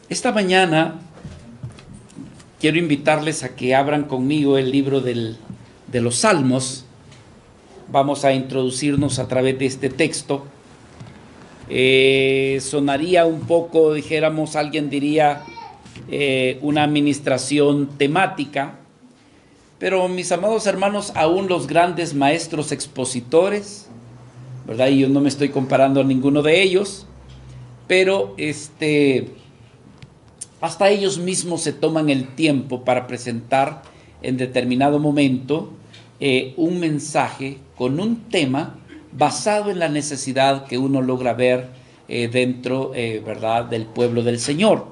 Esta mañana quiero invitarles a que abran conmigo el libro de los Salmos. Vamos a introducirnos a través de este texto. Sonaría un poco, dijéramos, alguien diría, una administración temática, pero mis amados hermanos, aún los grandes maestros expositores, ¿verdad? Y yo no me estoy comparando a ninguno de ellos, pero hasta ellos mismos se toman el tiempo para presentar en determinado momento un mensaje con un tema basado en la necesidad que uno logra ver dentro, ¿verdad?, del pueblo del Señor.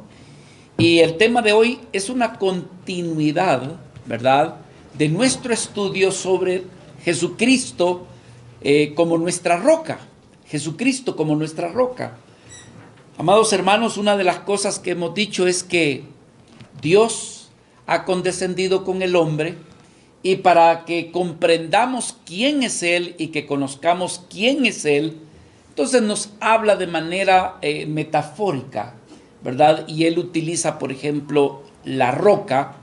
Y el tema de hoy es una continuidad, ¿verdad?, de nuestro estudio sobre Jesucristo como nuestra roca. Jesucristo como nuestra roca. Amados hermanos, una de las cosas que hemos dicho es que Dios ha condescendido con el hombre, y para que comprendamos quién es Él y que conozcamos quién es Él, entonces nos habla de manera metafórica, ¿verdad? Y Él utiliza, por ejemplo, la roca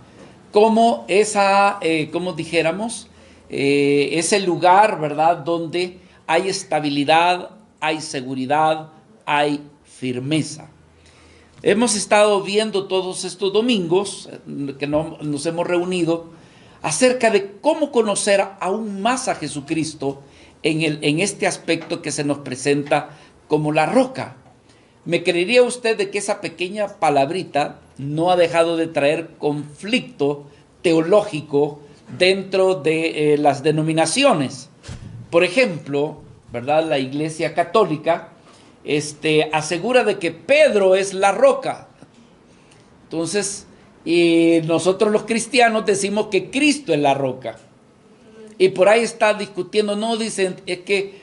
como esa, como dijéramos, ese lugar, ¿verdad?, donde hay estabilidad, hay seguridad, hay firmeza. Hemos estado viendo todos estos domingos que nos hemos reunido acerca de cómo conocer aún más a Jesucristo en este aspecto que se nos presenta como la roca. ¿Me creería usted de que esa pequeña palabrita no ha dejado de traer conflicto teológico dentro de las denominaciones? Por ejemplo, ¿verdad?, la Iglesia Católica asegura de que Pedro es la roca. Entonces, y nosotros los cristianos decimos que Cristo es la roca. Y por ahí está discutiendo, no, dicen, es que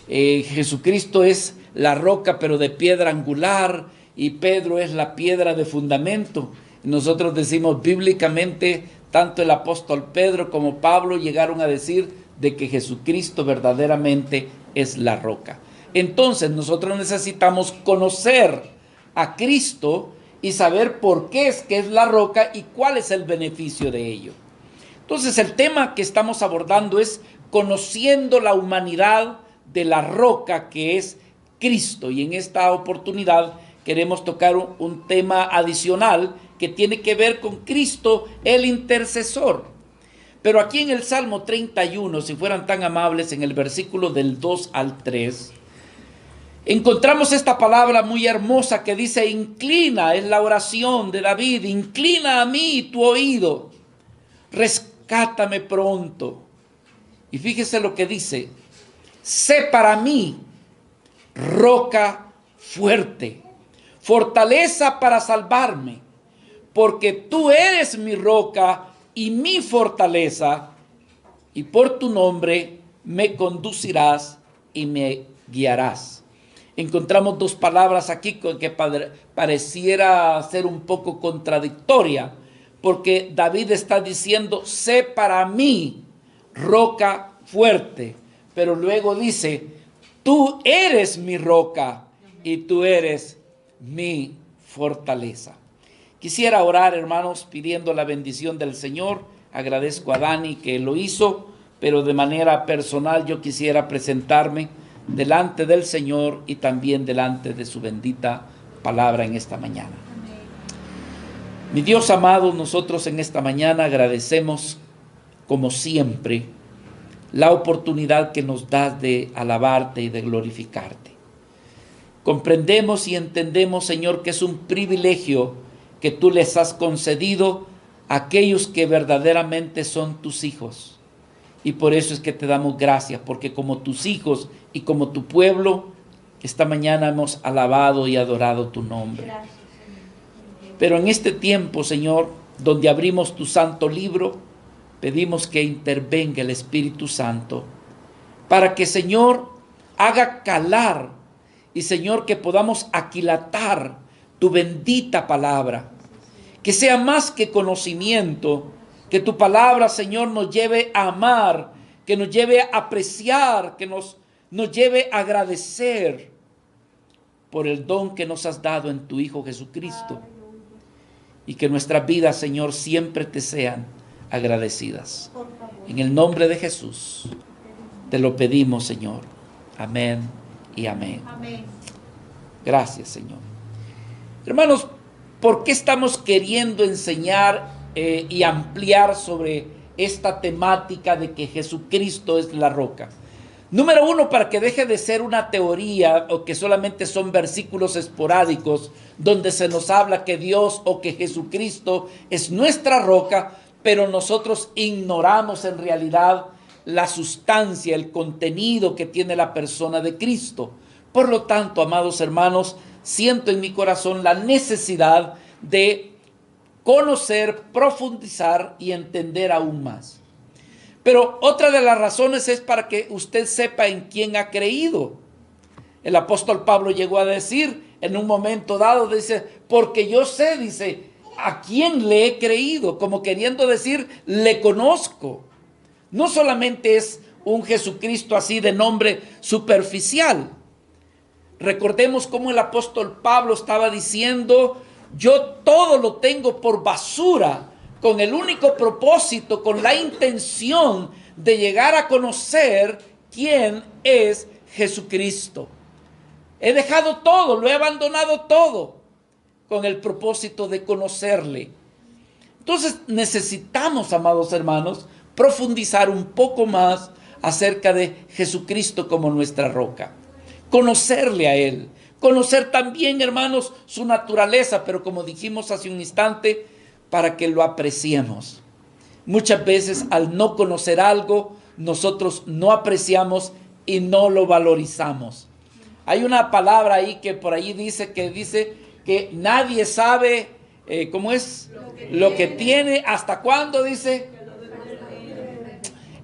Jesucristo es la roca pero de piedra angular y Pedro es la piedra de fundamento. Nosotros decimos bíblicamente, tanto el apóstol Pedro como Pablo llegaron a decir de que Jesucristo verdaderamente es la roca. Entonces nosotros necesitamos conocer a Cristo y saber por qué es que es la roca y cuál es el beneficio de ello. Entonces el tema que estamos abordando es conociendo la humanidad de la roca que es Cristo, y en esta oportunidad queremos tocar un tema adicional que tiene que ver con Cristo, el intercesor. Pero aquí en el Salmo 31, si fueran tan amables, en el versículo del 2 al 3, encontramos esta palabra muy hermosa que dice: inclina, es la oración de David, inclina a mí tu oído, rescátame pronto. Y fíjese lo que dice: sé para mí roca fuerte, fortaleza para salvarme, porque tú eres mi roca y mi fortaleza, y por tu nombre me conducirás y me guiarás. Encontramos dos palabras aquí que pareciera ser un poco contradictoria, porque David está diciendo: sé para mí roca fuerte, pero luego dice: tú eres mi roca y tú eres mi fortaleza. Quisiera orar, hermanos, pidiendo la bendición del Señor. Agradezco a Dani que lo hizo, pero de manera personal yo quisiera presentarme delante del Señor y también delante de su bendita palabra en esta mañana. Mi Dios amado, nosotros en esta mañana agradecemos, como siempre, la oportunidad que nos das de alabarte y de glorificarte. Comprendemos y entendemos, Señor, que es un privilegio que tú les has concedido a aquellos que verdaderamente son tus hijos. Y por eso es que te damos gracias, porque como tus hijos y como tu pueblo, esta mañana hemos alabado y adorado tu nombre. Pero en este tiempo, Señor, donde abrimos tu santo libro, pedimos que intervenga el Espíritu Santo para que, Señor, haga calar y, Señor, que podamos aquilatar tu bendita palabra, que sea más que conocimiento, que tu palabra, Señor, nos lleve a amar, que nos lleve a apreciar, que nos lleve a agradecer por el don que nos has dado en tu Hijo Jesucristo. Y que nuestras vidas, Señor, siempre te sean agradecidas. En el nombre de Jesús te lo pedimos, Señor. Amén y amén. Gracias, Señor. Hermanos, ¿por qué estamos queriendo enseñar y ampliar sobre esta temática de que Jesucristo es la roca? Número uno, para que deje de ser una teoría o que solamente son versículos esporádicos donde se nos habla que Dios o que Jesucristo es nuestra roca, pero nosotros ignoramos en realidad la sustancia, el contenido que tiene la persona de Cristo. Por lo tanto, amados hermanos, siento en mi corazón la necesidad de conocer, profundizar y entender aún más. Pero otra de las razones es para que usted sepa en quién ha creído. El apóstol Pablo llegó a decir en un momento dado, dice, porque yo sé, dice, a quién le he creído, como queriendo decir, le conozco. No solamente es un Jesucristo así de nombre superficial. Recordemos cómo el apóstol Pablo estaba diciendo, yo todo lo tengo por basura, con el único propósito, con la intención de llegar a conocer quién es Jesucristo. He dejado todo, lo he abandonado todo, con el propósito de conocerle. Entonces necesitamos, amados hermanos, profundizar un poco más acerca de Jesucristo como nuestra roca. Conocerle a Él. Conocer también, hermanos, su naturaleza, pero como dijimos hace un instante, para que lo apreciemos. Muchas veces al no conocer algo, nosotros no apreciamos y no lo valorizamos. Hay una palabra ahí que por ahí dice que nadie sabe, ¿cómo es? Lo que tiene, ¿hasta cuándo? Dice.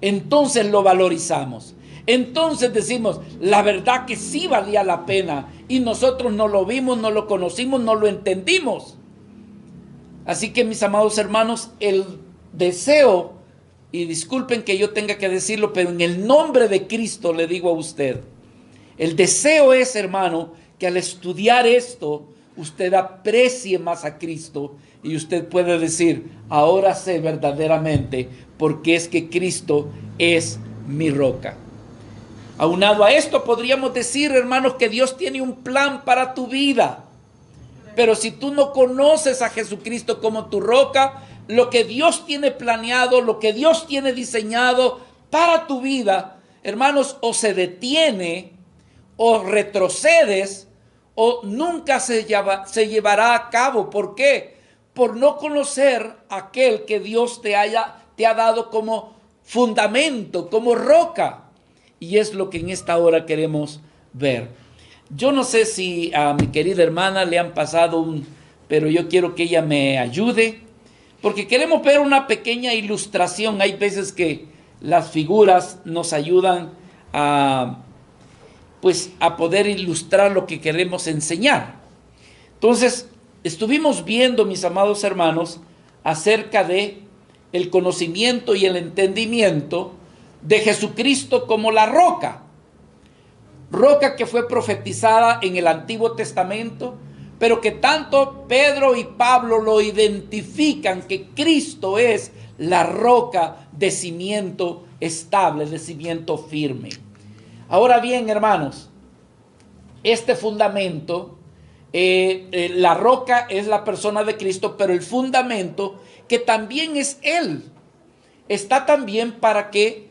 Entonces lo valorizamos. Entonces decimos, la verdad que sí valía la pena y nosotros no lo vimos, no lo conocimos, no lo entendimos. Así que mis amados hermanos, el deseo, y disculpen que yo tenga que decirlo, pero en el nombre de Cristo le digo a usted, el deseo es, hermano, que al estudiar esto, usted aprecie más a Cristo y usted puede decir, ahora sé verdaderamente porque es que Cristo es mi roca. Aunado a esto, podríamos decir, hermanos, que Dios tiene un plan para tu vida. Pero si tú no conoces a Jesucristo como tu roca, lo que Dios tiene planeado, lo que Dios tiene diseñado para tu vida, hermanos, o se detiene, o retrocedes, o nunca se llevará a cabo. ¿Por qué? Por no conocer a aquel que Dios te ha dado como fundamento, como roca. Y es lo que en esta hora queremos ver. Yo no sé si a mi querida hermana le han pasado pero yo quiero que ella me ayude, porque queremos ver una pequeña ilustración. Hay veces que las figuras nos ayudan a poder ilustrar lo que queremos enseñar. Entonces, estuvimos viendo, mis amados hermanos, acerca de el conocimiento y el entendimiento de Jesucristo como la roca. Roca que fue profetizada en el Antiguo Testamento, pero que tanto Pedro y Pablo lo identifican que Cristo es la roca de cimiento estable, de cimiento firme. Ahora bien, hermanos, este fundamento, la roca es la persona de Cristo, pero el fundamento, que también es Él, está también para que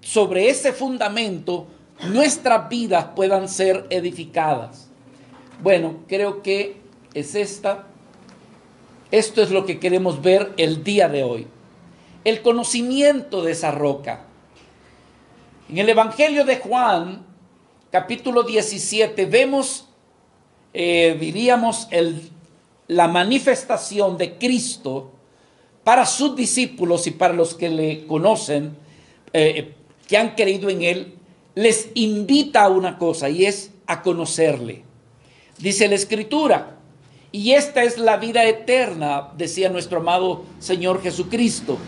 sobre ese fundamento nuestras vidas puedan ser edificadas. Bueno, creo que es esto es lo que queremos ver el día de hoy. El conocimiento de esa roca. En el Evangelio de Juan, capítulo 17, vemos, la manifestación de Cristo para sus discípulos y para los que le conocen, que han creído en Él. Les invita a una cosa, y es a conocerle. Dice la Escritura, y esta es la vida eterna, decía nuestro amado Señor Jesucristo,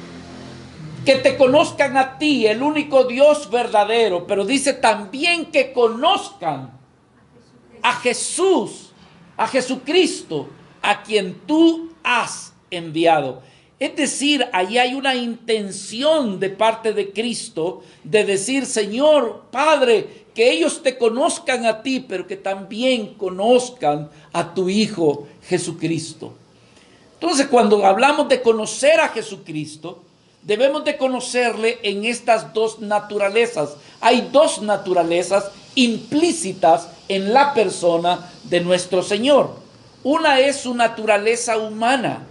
que te conozcan a ti, el único Dios verdadero, pero dice también que conozcan a Jesús, a Jesucristo, a quien tú has enviado. Es decir, ahí hay una intención de parte de Cristo de decir: Señor, Padre, que ellos te conozcan a ti, pero que también conozcan a tu Hijo Jesucristo. Entonces, cuando hablamos de conocer a Jesucristo, debemos de conocerle en estas dos naturalezas. Hay dos naturalezas implícitas en la persona de nuestro Señor. Una es su naturaleza humana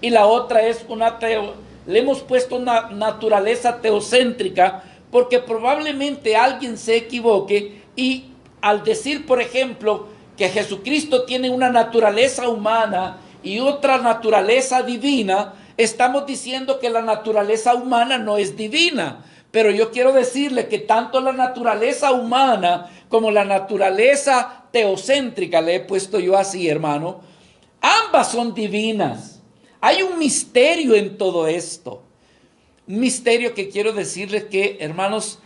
y la otra es le hemos puesto una naturaleza teocéntrica, porque probablemente alguien se equivoque y al decir, por ejemplo, que Jesucristo tiene una naturaleza humana y otra naturaleza divina, estamos diciendo que la naturaleza humana no es divina. Pero yo quiero decirle que tanto la naturaleza humana como la naturaleza teocéntrica, le he puesto yo así, hermano, ambas son divinas. Hay un misterio en todo esto. Un misterio que quiero decirles que, hermanos,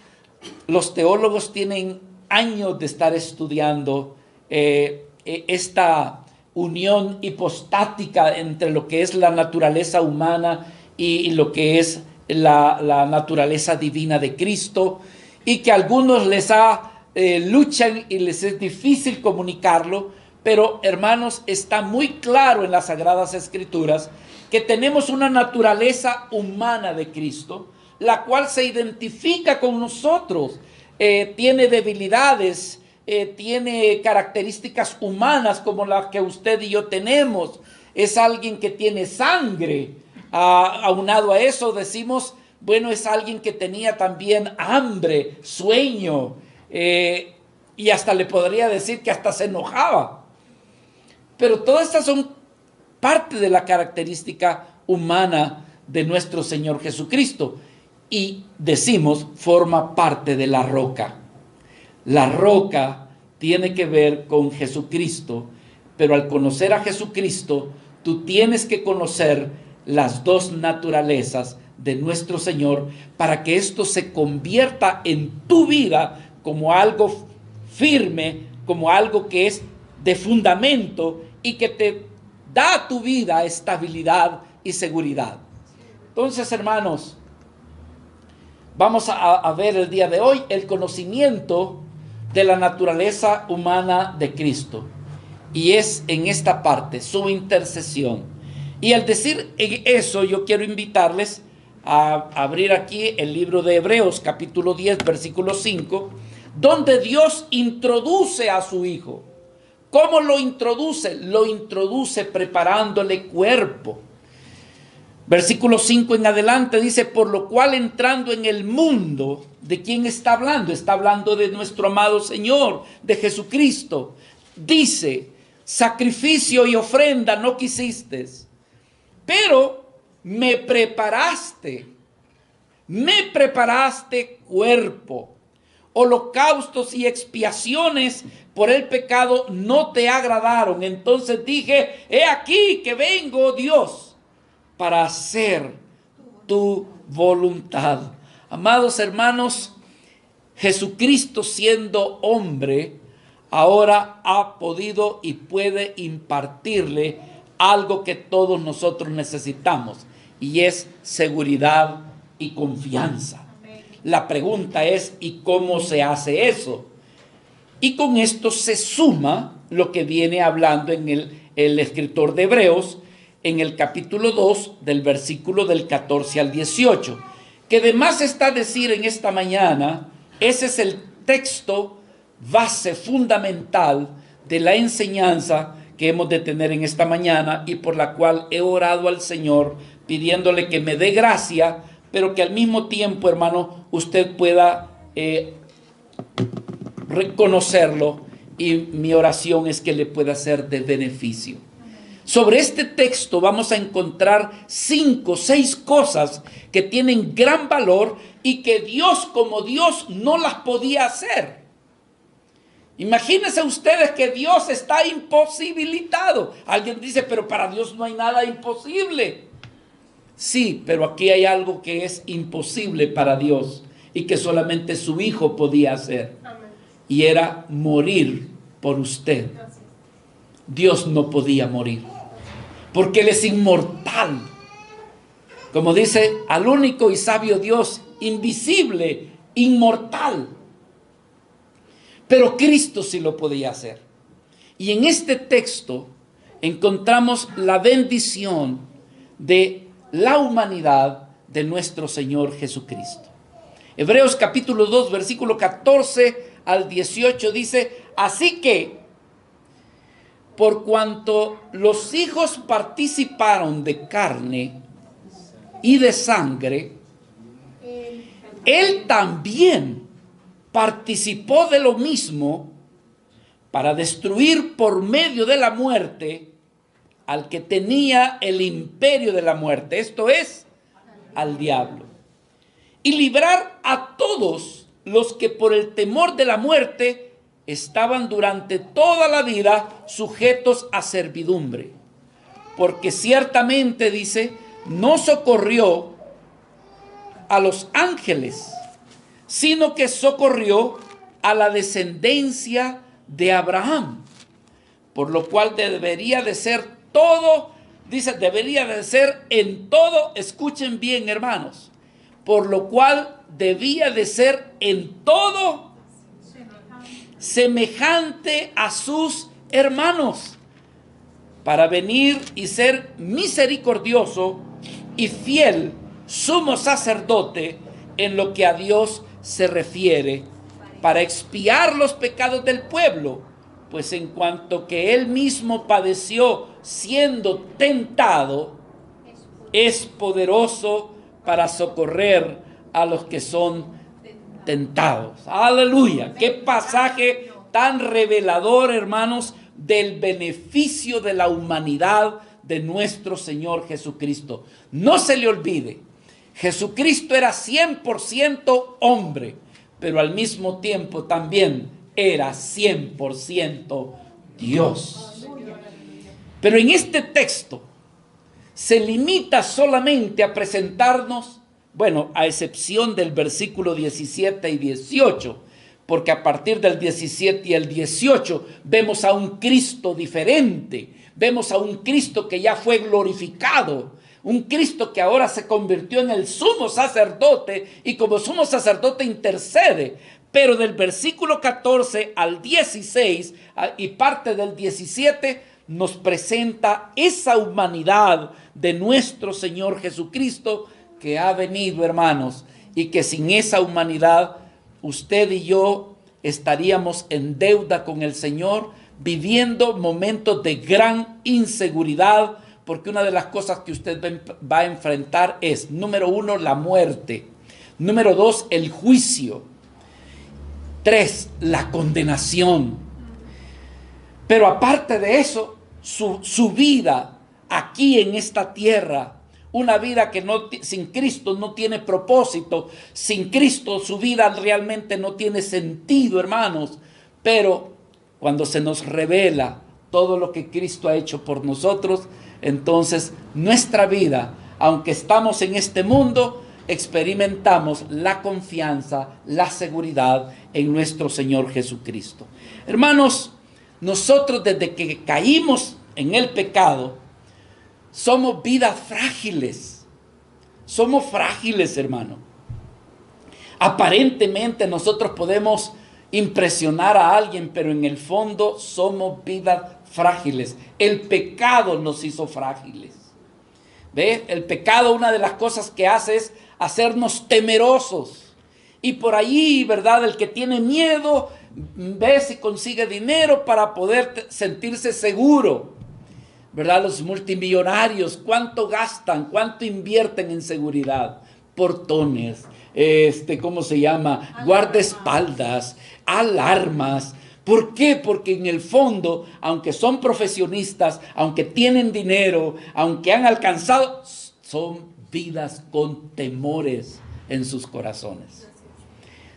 los teólogos tienen años de estar estudiando esta unión hipostática entre lo que es la naturaleza humana y lo que es la naturaleza divina de Cristo, y que a algunos les luchan y les es difícil comunicarlo, pero hermanos, está muy claro en las Sagradas Escrituras que tenemos una naturaleza humana de Cristo, la cual se identifica con nosotros, tiene debilidades, tiene características humanas como las que usted y yo tenemos. Es alguien que tiene sangre. Aunado a eso decimos, bueno, es alguien que tenía también hambre, sueño, y hasta le podría decir que hasta se enojaba. Pero todas estas son parte de la característica humana de nuestro Señor Jesucristo. Y decimos, forma parte de la roca. La roca tiene que ver con Jesucristo, pero al conocer a Jesucristo, tú tienes que conocer las dos naturalezas de nuestro Señor para que esto se convierta en tu vida como algo firme, como algo que es de fundamento y que te da a tu vida estabilidad y seguridad. Entonces, hermanos, vamos a ver el día de hoy el conocimiento de la naturaleza humana de Cristo. Y es en esta parte, su intercesión. Y al decir eso, yo quiero invitarles a abrir aquí el libro de Hebreos, capítulo 10, versículo 5, donde Dios introduce a su Hijo. ¿Cómo lo introduce? Lo introduce preparándole cuerpo. Versículo 5 en adelante dice: por lo cual entrando en el mundo, ¿de quién está hablando? Está hablando de nuestro amado Señor, de Jesucristo. Dice: sacrificio y ofrenda no quisiste, pero me preparaste cuerpo. Holocaustos y expiaciones por el pecado no te agradaron. Entonces dije: he aquí que vengo, Dios, para hacer tu voluntad. Amados hermanos, Jesucristo, siendo hombre, ahora ha podido y puede impartirle algo que todos nosotros necesitamos, y es seguridad y confianza. La pregunta es: ¿y cómo se hace eso? Y con esto se suma lo que viene hablando en el escritor de Hebreos, en el capítulo 2, del versículo del 14 al 18, que además está a decir en esta mañana, ese es el texto base fundamental de la enseñanza que hemos de tener en esta mañana, y por la cual he orado al Señor pidiéndole que me dé gracia, pero que al mismo tiempo, hermano, usted pueda reconocerlo, y mi oración es que le pueda ser de beneficio. Sobre este texto vamos a encontrar 5 o 6 cosas que tienen gran valor y que Dios, como Dios, no las podía hacer. Imagínense ustedes que Dios está imposibilitado. Alguien dice: pero para Dios no hay nada imposible. Sí, pero aquí hay algo que es imposible para Dios y que solamente su Hijo podía hacer. Y era morir por usted. Dios no podía morir, porque Él es inmortal. Como dice, al único y sabio Dios, invisible, inmortal. Pero Cristo sí lo podía hacer. Y en este texto encontramos la bendición de la humanidad de nuestro Señor Jesucristo. Hebreos capítulo 2, versículo 14 al 18 dice: así que, por cuanto los hijos participaron de carne y de sangre, Él también participó de lo mismo, para destruir por medio de la muerte al que tenía el imperio de la muerte, esto es, al diablo, y librar a todos los que por el temor de la muerte estaban durante toda la vida sujetos a servidumbre. Porque ciertamente, dice, no socorrió a los ángeles, sino que socorrió a la descendencia de Abraham, por lo cual debería de ser todo, dice, debería de ser en todo, escuchen bien, hermanos, por lo cual debía de ser en todo semejante a sus hermanos, para venir y ser misericordioso y fiel sumo sacerdote en lo que a Dios se refiere, para expiar los pecados del pueblo, pues en cuanto que Él mismo padeció siendo tentado, es poderoso para socorrer a los que son tentados. Aleluya. Qué pasaje tan revelador, hermanos, del beneficio de la humanidad de nuestro Señor Jesucristo. No se le olvide, Jesucristo era 100% hombre, pero al mismo tiempo también era 100% Dios. Pero en este texto se limita solamente a presentarnos, bueno, a excepción del versículo 17 y 18, porque a partir del 17 y el 18 vemos a un Cristo diferente, vemos a un Cristo que ya fue glorificado, un Cristo que ahora se convirtió en el sumo sacerdote y como sumo sacerdote intercede. Pero del versículo 14 al 16 y parte del 17 nos presenta esa humanidad de nuestro Señor Jesucristo que ha venido, hermanos, y que sin esa humanidad usted y yo estaríamos en deuda con el Señor, viviendo momentos de gran inseguridad, porque una de las cosas que usted va a enfrentar es, número 1, la muerte. Número 2, el juicio. 3, la condenación. Pero aparte de eso, su vida aquí en esta tierra, una vida que sin Cristo no tiene propósito, sin Cristo su vida realmente no tiene sentido, hermanos. Pero cuando se nos revela todo lo que Cristo ha hecho por nosotros, entonces nuestra vida, aunque estamos en este mundo, experimentamos la confianza, la seguridad en nuestro Señor Jesucristo. Hermanos, nosotros desde que caímos en el pecado, somos vidas frágiles. Somos frágiles, hermano. Aparentemente nosotros podemos impresionar a alguien, pero en el fondo somos vidas frágiles. El pecado nos hizo frágiles. ¿Ve? El pecado, una de las cosas que hace es hacernos temerosos. Y por ahí, ¿verdad? El que tiene miedo, ve si consigue dinero para poder sentirse seguro. ¿Verdad? Los multimillonarios, ¿cuánto gastan? ¿Cuánto invierten en seguridad? Portones, ¿cómo se llama? Guardaespaldas, alarmas. ¿Por qué? Porque en el fondo, aunque son profesionistas, aunque tienen dinero, aunque han alcanzado, son vidas con temores en sus corazones.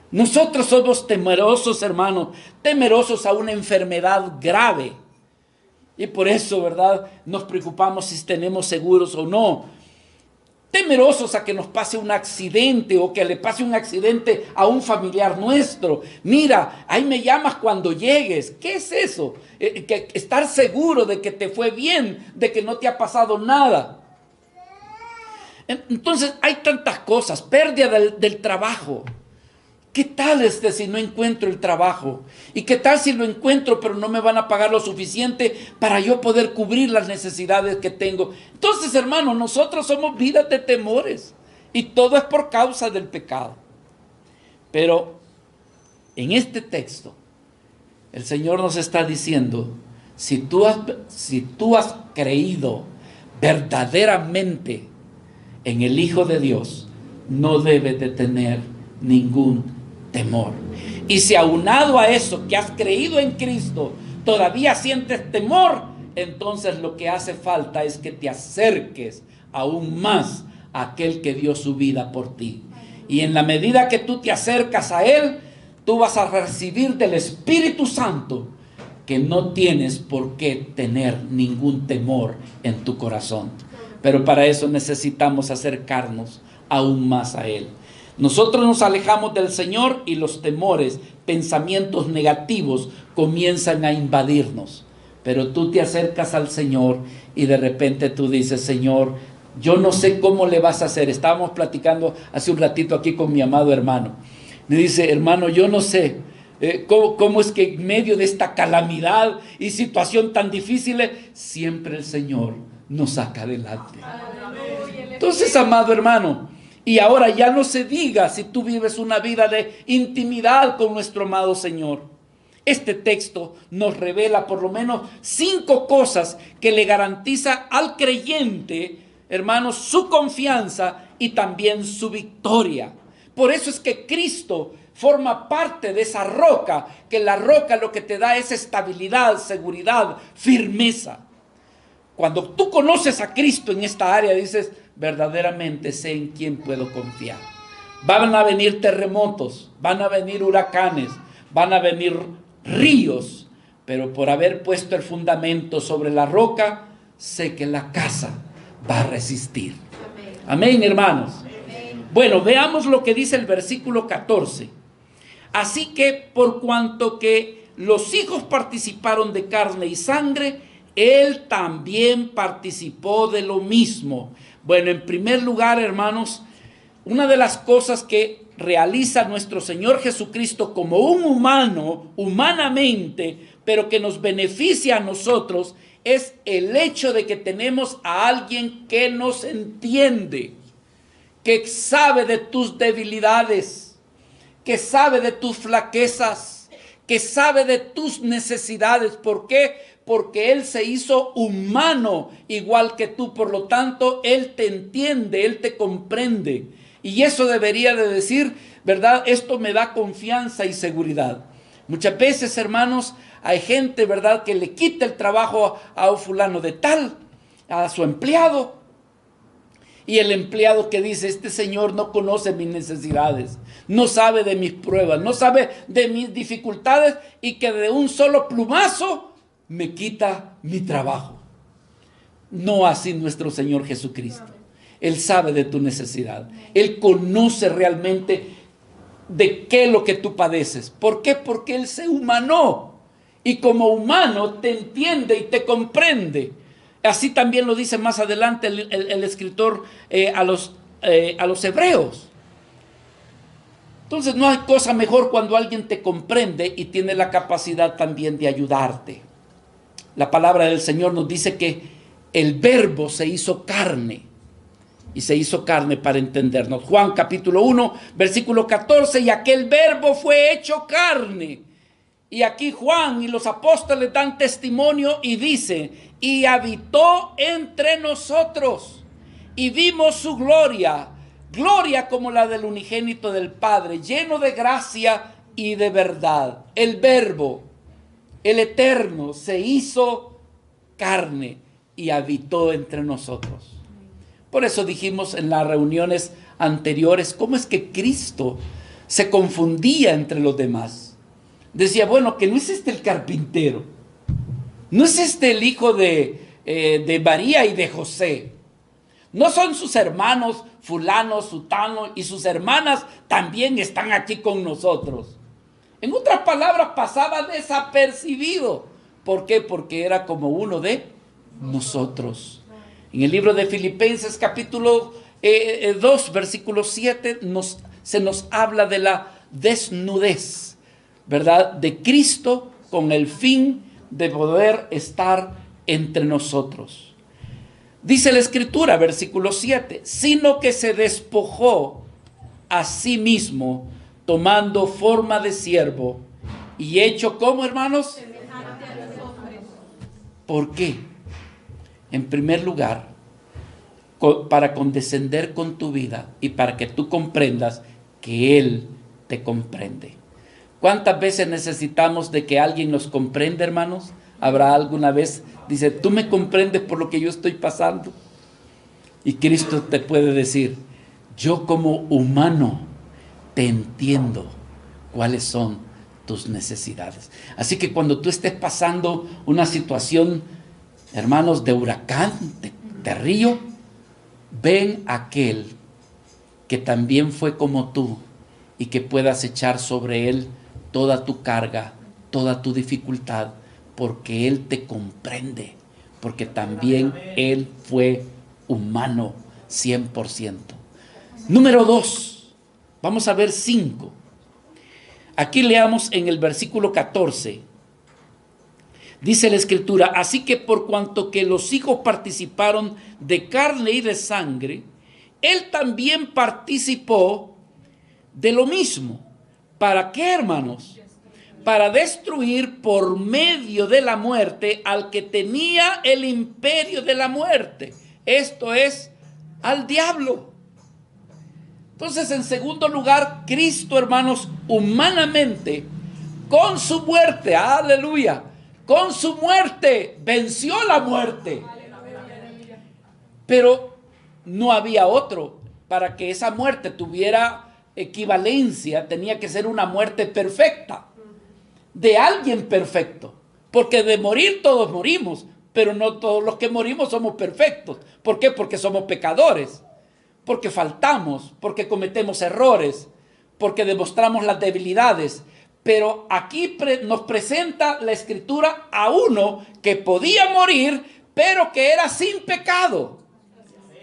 Nosotros somos temerosos, hermanos, temerosos a una enfermedad grave. Y por eso, ¿verdad? Nos preocupamos si tenemos seguros o no. temerosos a que nos pase un accidente o que le pase un accidente a un familiar nuestro. Mira, ahí me llamas cuando llegues. ¿Qué es eso? Estar seguro de que te fue bien, de que no te ha pasado nada. Entonces hay tantas cosas, pérdida del trabajo. ¿Qué tal si no encuentro el trabajo? ¿Y qué tal si lo encuentro pero no me van a pagar lo suficiente para yo poder cubrir las necesidades que tengo? Entonces, hermanos, nosotros somos vidas de temores y todo es por causa del pecado. Pero en este texto el Señor nos está diciendo, si tú has creído verdaderamente en el Hijo de Dios, no debes de tener ningún temor. Y si aunado a eso que has creído en Cristo todavía sientes temor, entonces lo que hace falta es que te acerques aún más a aquel que dio su vida por ti. Y en la medida que tú te acercas a Él, tú vas a recibir del Espíritu Santo, que no tienes por qué tener ningún temor en tu corazón. Pero para eso necesitamos acercarnos aún más a Él. Nosotros nos alejamos del Señor y los temores, pensamientos negativos comienzan a invadirnos. Pero tú te acercas al Señor y de repente tú dices, Señor, yo no sé cómo le vas a hacer. Estábamos platicando hace un ratito aquí con mi amado hermano. Me dice, hermano, yo no sé cómo es que en medio de esta calamidad y situación tan difícil, siempre el Señor nos saca adelante. Entonces, amado hermano, y ahora ya no se diga si tú vives una vida de intimidad con nuestro amado Señor. Este texto nos revela por lo menos 5 cosas que le garantiza al creyente, hermanos, su confianza y también su victoria. Por eso es que Cristo forma parte de esa roca, que la roca lo que te da es estabilidad, seguridad, firmeza. Cuando tú conoces a Cristo en esta área, dices, verdaderamente sé en quién puedo confiar. Van a venir terremotos, van a venir huracanes, van a venir ríos, pero por haber puesto el fundamento sobre la roca, sé que la casa va a resistir. Amén, hermanos. Bueno, veamos lo que dice el versículo 14. Así que por cuanto que los hijos participaron de carne y sangre, Él también participó de lo mismo. Bueno, en primer lugar, hermanos, una de las cosas que realiza nuestro Señor Jesucristo como un humano, humanamente, pero que nos beneficia a nosotros, es el hecho de que tenemos a alguien que nos entiende, que sabe de tus debilidades, que sabe de tus flaquezas, que sabe de tus necesidades. ¿Por qué? Porque Él se hizo humano igual que tú, por lo tanto, Él te entiende, Él te comprende. Y eso debería de decir, ¿verdad? Esto me da confianza y seguridad. Muchas veces, hermanos, hay gente, ¿verdad?, que le quita el trabajo a un fulano de tal, a su empleado. Y el empleado que dice, este señor no conoce mis necesidades, no sabe de mis pruebas, no sabe de mis dificultades, y que de un solo plumazo me quita mi trabajo. No así nuestro Señor Jesucristo. Él sabe de tu necesidad. Él conoce realmente de qué es lo que tú padeces. ¿Por qué? Porque Él se humanó. Y como humano te entiende y te comprende. Así también lo dice más adelante el escritor a los hebreos. Entonces no hay cosa mejor cuando alguien te comprende y tiene la capacidad también de ayudarte. La palabra del Señor nos dice que el verbo se hizo carne. Y se hizo carne para entendernos. Juan capítulo 1, versículo 14. Y aquel verbo fue hecho carne. Y aquí Juan y los apóstoles dan testimonio y dice, y habitó entre nosotros. Y vimos su gloria. Gloria como la del unigénito del Padre, lleno de gracia y de verdad. El verbo, el eterno, se hizo carne y habitó entre nosotros. Por eso dijimos en las reuniones anteriores, ¿cómo es que Cristo se confundía entre los demás? Decía, bueno, que no es este el carpintero, no es este el hijo de María y de José, No son sus hermanos fulano, sutano y sus hermanas también están aquí con nosotros. En otras palabras, pasaba desapercibido. ¿Por qué? Porque era como uno de nosotros. En el libro de Filipenses capítulo 2, versículo 7, se nos habla de la desnudez, ¿verdad?, de Cristo con el fin de poder estar entre nosotros. Dice la Escritura, versículo 7, sino que se despojó a sí mismo, tomando forma de siervo, y hecho como, hermanos, ¿por qué? En primer lugar, para condescender con tu vida y para que tú comprendas que Él te comprende. ¿Cuántas veces necesitamos de que alguien nos comprenda, hermanos? ¿Habrá alguna vez, dice, tú me comprendes por lo que yo estoy pasando? Y Cristo te puede decir, yo como humano te entiendo cuáles son tus necesidades. Así que cuando tú estés pasando una situación, hermanos, de huracán, de río, ven a aquel que también fue como tú y que puedas echar sobre él toda tu carga, toda tu dificultad, porque Él te comprende, porque también Él fue humano 100%. Número 2, vamos a ver 5. Aquí leamos en el versículo 14. Dice la Escritura, así que por cuanto que los hijos participaron de carne y de sangre, Él también participó de lo mismo. ¿Para qué, hermanos? Para destruir por medio de la muerte al que tenía el imperio de la muerte. Esto es, al diablo. Entonces, en segundo lugar, Cristo, hermanos, humanamente, con su muerte, aleluya, con su muerte, venció la muerte. Pero no había otro. Para que esa muerte tuviera equivalencia, tenía que ser una muerte perfecta, de alguien perfecto, porque de morir todos morimos, pero no todos los que morimos somos perfectos. ¿Por qué? Porque somos pecadores, porque faltamos, porque cometemos errores, porque demostramos las debilidades. Pero aquí nos presenta la Escritura a uno que podía morir, pero que era sin pecado.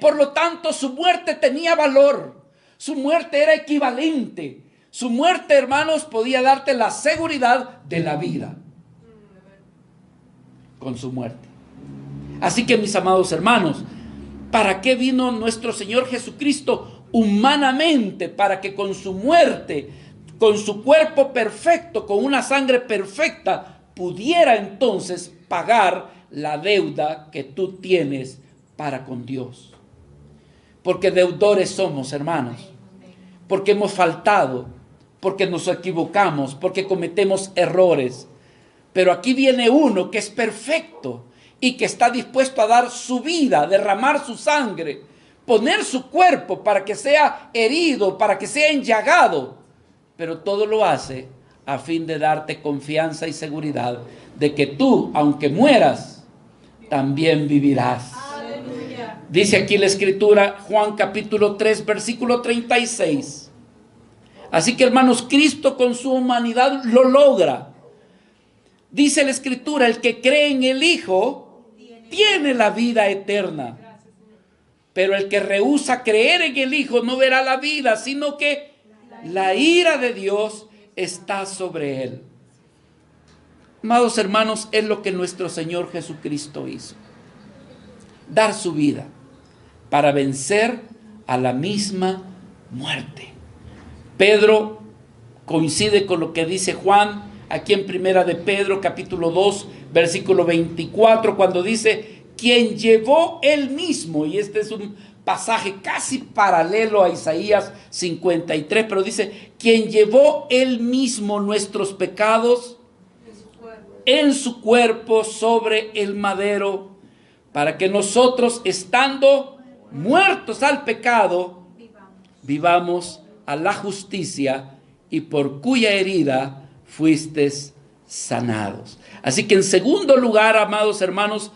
Por lo tanto, su muerte tenía valor, su muerte era equivalente. Su muerte, hermanos, podía darte la seguridad de la vida con su muerte. Así que, mis amados hermanos, ¿para qué vino nuestro Señor Jesucristo humanamente? Para que con su muerte, con su cuerpo perfecto, con una sangre perfecta, pudiera entonces pagar la deuda que tú tienes para con Dios. Porque deudores somos, hermanos, porque hemos faltado, porque nos equivocamos, porque cometemos errores. Pero aquí viene uno que es perfecto y que está dispuesto a dar su vida, derramar su sangre, poner su cuerpo para que sea herido, para que sea enllagado. Pero todo lo hace a fin de darte confianza y seguridad de que tú, aunque mueras, también vivirás. Aleluya. Dice aquí la Escritura, Juan capítulo 3, versículo 36. Así que, hermanos, Cristo con su humanidad lo logra. Dice la Escritura, el que cree en el Hijo tiene la vida eterna. Pero el que rehúsa creer en el Hijo no verá la vida, sino que la ira de Dios está sobre él. Amados hermanos, es lo que nuestro Señor Jesucristo hizo. Dar su vida para vencer a la misma muerte. Pedro coincide con lo que dice Juan aquí en Primera de Pedro capítulo 2 versículo 24, cuando dice, quien llevó él mismo, y este es un pasaje casi paralelo a Isaías 53, pero dice, quien llevó él mismo nuestros pecados en su cuerpo sobre el madero, para que nosotros, estando muertos al pecado, vivamos a la justicia, y por cuya herida fuisteis sanados. Así que en segundo lugar, amados hermanos,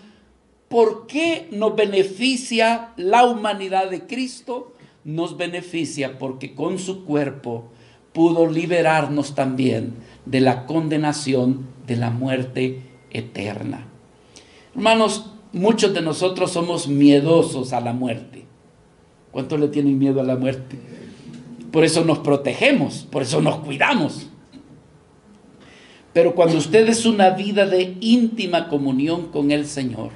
¿Por qué nos beneficia la humanidad de Cristo? Nos beneficia porque con su cuerpo pudo liberarnos también de la condenación de la muerte eterna. Hermanos, muchos de nosotros somos miedosos a la muerte. ¿Cuántos le tienen miedo a la muerte? Por eso nos protegemos, por eso nos cuidamos. Pero cuando usted es una vida de íntima comunión con el Señor,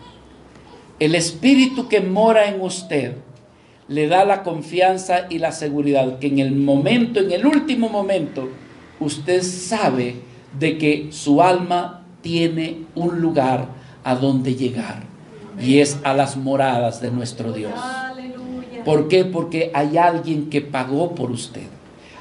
el Espíritu que mora en usted le da la confianza y la seguridad que en el momento, en el último momento, usted sabe de que su alma tiene un lugar a donde llegar, y es a las moradas de nuestro Dios. ¿Por qué? Porque hay alguien que pagó por usted.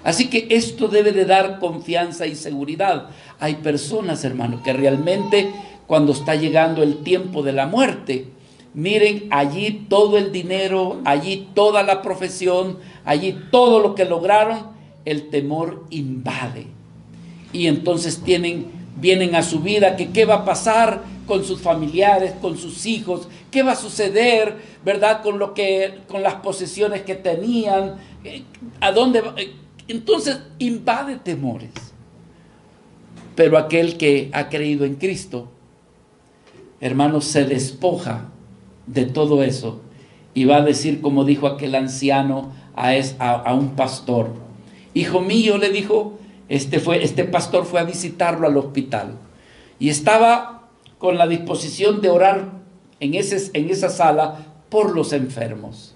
Así que esto debe de dar confianza y seguridad. Hay personas, hermanos, que realmente cuando está llegando el tiempo de la muerte, miren, allí todo el dinero, allí toda la profesión, allí todo lo que lograron, el temor invade. Y entonces vienen a su vida que qué va a pasar con sus familiares, con sus hijos, qué va a suceder, ¿verdad? Con las posesiones que tenían, a dónde va. Entonces invade temores. Pero aquel que ha creído en Cristo, hermanos, se despoja de todo eso y va a decir, como dijo aquel anciano a un pastor: hijo mío, le dijo, este pastor fue a visitarlo al hospital y estaba con la disposición de orar en esa sala por los enfermos.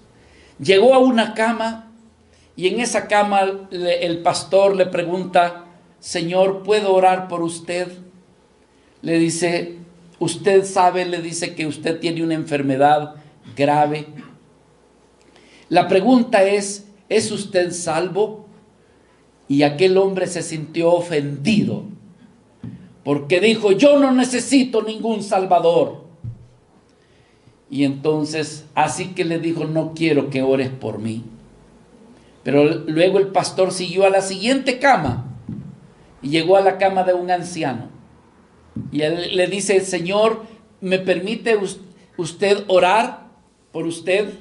Llegó a una cama y en esa cama el pastor le pregunta: Señor, ¿puedo orar por usted? Le dice: usted sabe, le dice, que usted tiene una enfermedad grave. La pregunta ¿es usted salvo? Y aquel hombre se sintió ofendido, porque dijo: yo no necesito ningún salvador. Y entonces, así que le dijo: no quiero que ores por mí. Pero luego el pastor siguió a la siguiente cama y llegó a la cama de un anciano. Y él le dice: Señor, ¿me permite usted orar por usted?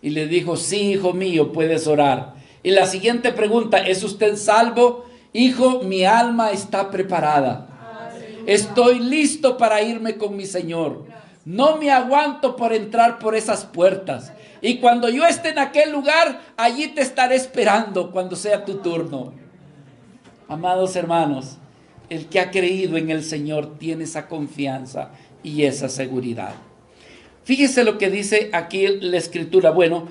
Y le dijo: sí, hijo mío, puedes orar. Y la siguiente pregunta: ¿es usted salvo? Hijo, mi alma está preparada. Estoy listo para irme con mi Señor. No me aguanto por entrar por esas puertas. Y cuando yo esté en aquel lugar, allí te estaré esperando cuando sea tu turno. Amados hermanos, el que ha creído en el Señor tiene esa confianza y esa seguridad. Fíjese lo que dice aquí la Escritura. Bueno,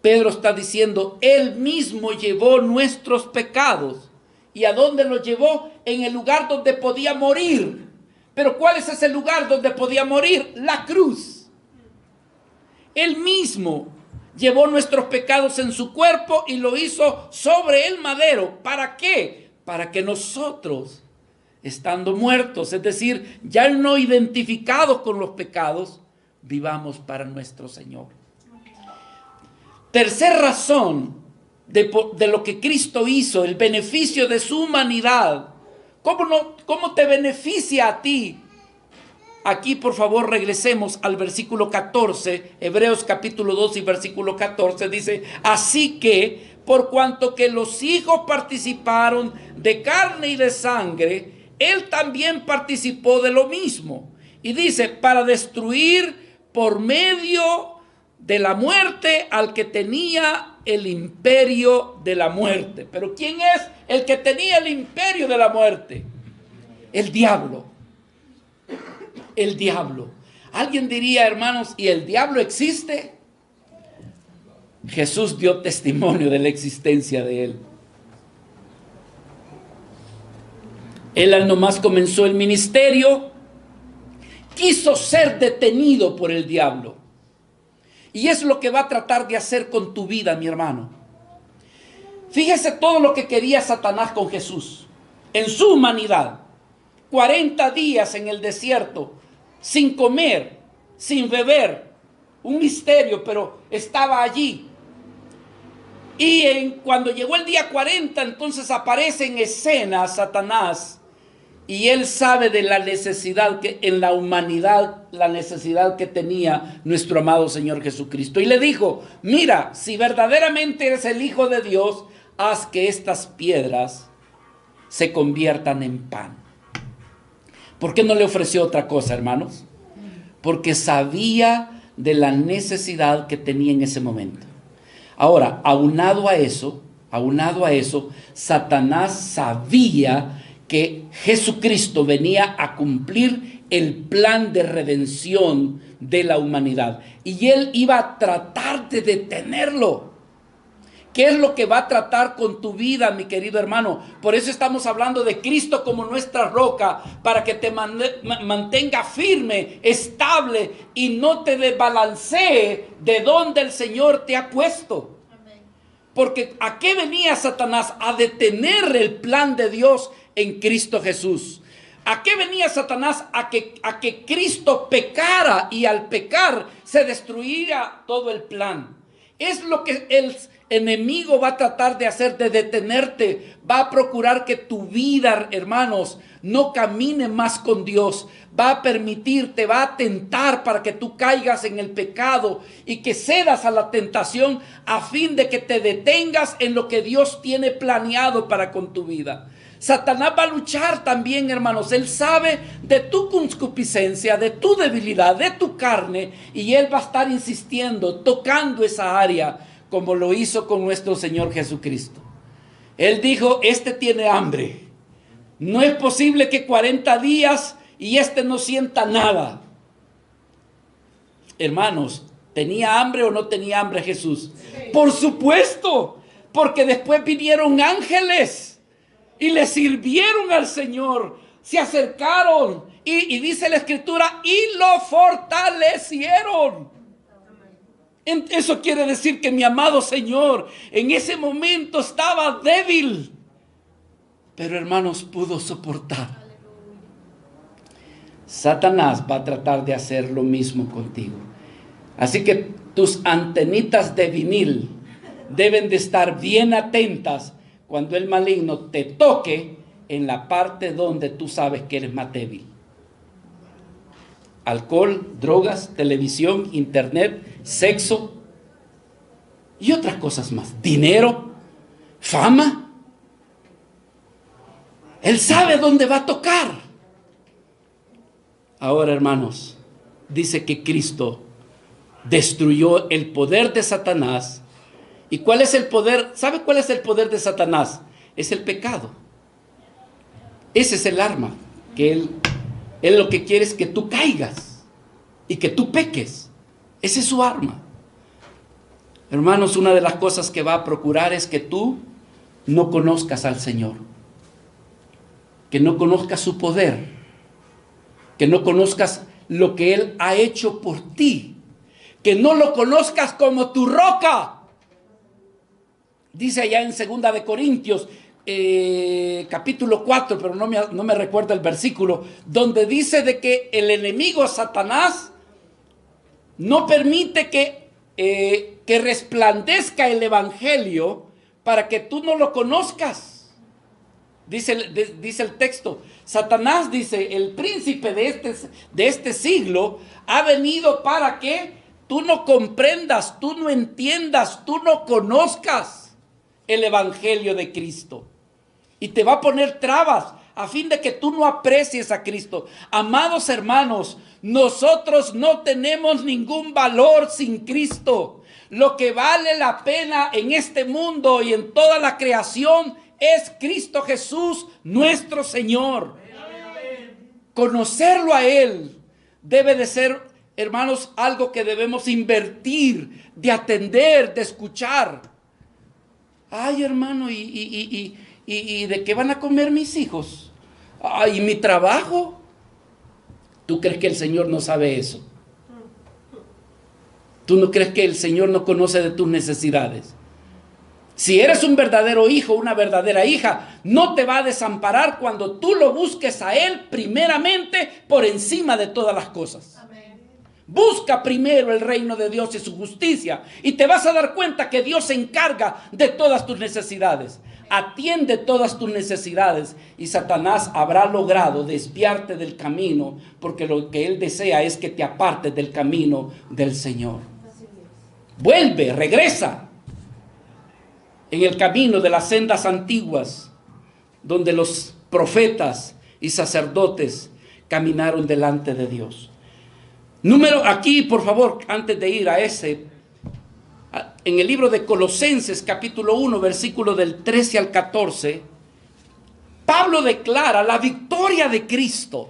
Pedro está diciendo: Él mismo llevó nuestros pecados. ¿Y a dónde los llevó? En el lugar donde podía morir. ¿Pero cuál es ese lugar donde podía morir? La cruz. Él mismo llevó nuestros pecados en su cuerpo y lo hizo sobre el madero. ¿Para qué? Para que nosotros, estando muertos, es decir, ya no identificados con los pecados, vivamos para nuestro Señor. Tercera razón de lo que Cristo hizo, el beneficio de su humanidad. ¿Cómo te beneficia a ti? Aquí, por favor, regresemos al versículo 14, Hebreos capítulo 2 y versículo 14, dice: así que, por cuanto que los hijos participaron de carne y de sangre, Él también participó de lo mismo. Y dice: para destruir por medio de la muerte al que tenía el imperio de la muerte. ¿Pero quién es el que tenía el imperio de la muerte? El diablo. El diablo. Alguien diría, hermanos, ¿y el diablo existe? Jesús dio testimonio de la existencia de él. Él al nomás comenzó el ministerio, quiso ser detenido por el diablo. Y es lo que va a tratar de hacer con tu vida, mi hermano. Fíjese todo lo que quería Satanás con Jesús, en su humanidad. 40 días en el desierto, sin comer, sin beber. Un misterio, pero estaba allí. Y cuando llegó el día 40, entonces aparece en escena Satanás Y Él sabe de la necesidad que en la humanidad, la necesidad que tenía nuestro amado Señor Jesucristo. Y le dijo, mira, si verdaderamente eres el Hijo de Dios, haz que estas piedras se conviertan en pan. ¿Por qué no le ofreció otra cosa, hermanos? Porque sabía de la necesidad que tenía en ese momento. Ahora, aunado a eso, Satanás sabía que Jesucristo venía a cumplir el plan de redención de la humanidad. Y él iba a tratar de detenerlo. ¿Qué es lo que va a tratar con tu vida, mi querido hermano? Por eso estamos hablando de Cristo como nuestra roca, para que te mantenga firme, estable y no te desbalancee de donde el Señor te ha puesto. Porque ¿a qué venía Satanás? A detener el plan de Dios en Cristo Jesús. ¿A qué venía Satanás? A que Cristo pecara, y al pecar se destruiría todo el plan. Es lo que el enemigo va a tratar de hacer, de detenerte. Va a procurar que tu vida, hermanos, no camine más con Dios. Va a permitirte, va a tentar para que tú caigas en el pecado y que cedas a la tentación, a fin de que te detengas en lo que Dios tiene planeado para con tu vida. Satanás va a luchar también, hermanos. Él sabe de tu concupiscencia, de tu debilidad, de tu carne, y él va a estar insistiendo, tocando esa área, como lo hizo con nuestro Señor Jesucristo. Él dijo, este tiene hambre. No es posible que 40 días y no sienta nada. Hermanos, ¿tenía hambre o no tenía hambre Jesús? Por supuesto, porque después vinieron ángeles y le sirvieron al Señor, se acercaron y dice la Escritura, y lo fortalecieron. Eso quiere decir que mi amado Señor en ese momento estaba débil, pero hermanos, pudo soportar. Satanás va a tratar de hacer lo mismo contigo. Así que tus antenitas de vinil deben de estar bien atentas cuando el maligno te toque en la parte donde tú sabes que eres más débil. Alcohol, drogas, televisión, internet, sexo y otras cosas más. Dinero, fama. Él sabe dónde va a tocar. Ahora, hermanos, dice que Cristo destruyó el poder de Satanás. ¿Y cuál es el poder? ¿Sabe cuál es el poder de Satanás? Es el pecado. Ese es el arma que él lo que quiere es que tú caigas y que tú peques. Ese es su arma. Hermanos, una de las cosas que va a procurar es que tú no conozcas al Señor, que no conozcas su poder, que no conozcas lo que Él ha hecho por ti, que no lo conozcas como tu roca. Dice allá en 2 de Corintios, capítulo 4, pero no me recuerdo el versículo, donde dice de que el enemigo Satanás no permite que resplandezca el evangelio para que tú no lo conozcas. Dice el texto, Satanás dice, el príncipe de este siglo ha venido para que tú no comprendas, tú no entiendas, tú no conozcas el evangelio de Cristo, y te va a poner trabas a fin de que tú no aprecies a Cristo. Amados hermanos, nosotros no tenemos ningún valor sin Cristo. Lo que vale la pena en este mundo y en toda la creación es Cristo Jesús, nuestro Señor. Conocerlo a Él debe de ser, hermanos, algo que debemos invertir, de atender, de escuchar. Ay, hermano, ¿y de qué van a comer mis hijos? Ay, ¿y mi trabajo? ¿Tú crees que el Señor no sabe eso? ¿Tú no crees que el Señor no conoce de tus necesidades? Si eres un verdadero hijo, una verdadera hija, no te va a desamparar cuando tú lo busques a Él primeramente por encima de todas las cosas. Busca primero el reino de Dios y su justicia, y te vas a dar cuenta que Dios se encarga de todas tus necesidades. atiende todas tus necesidades y Satanás habrá logrado desviarte del camino, porque lo que él desea es que te apartes del camino del Señor. Vuelve, regresa en el camino de las sendas antiguas, donde los profetas y sacerdotes caminaron delante de Dios. Aquí, por favor, antes de ir a ese, en el libro de Colosenses capítulo 1, versículo del 13 al 14, Pablo declara la victoria de Cristo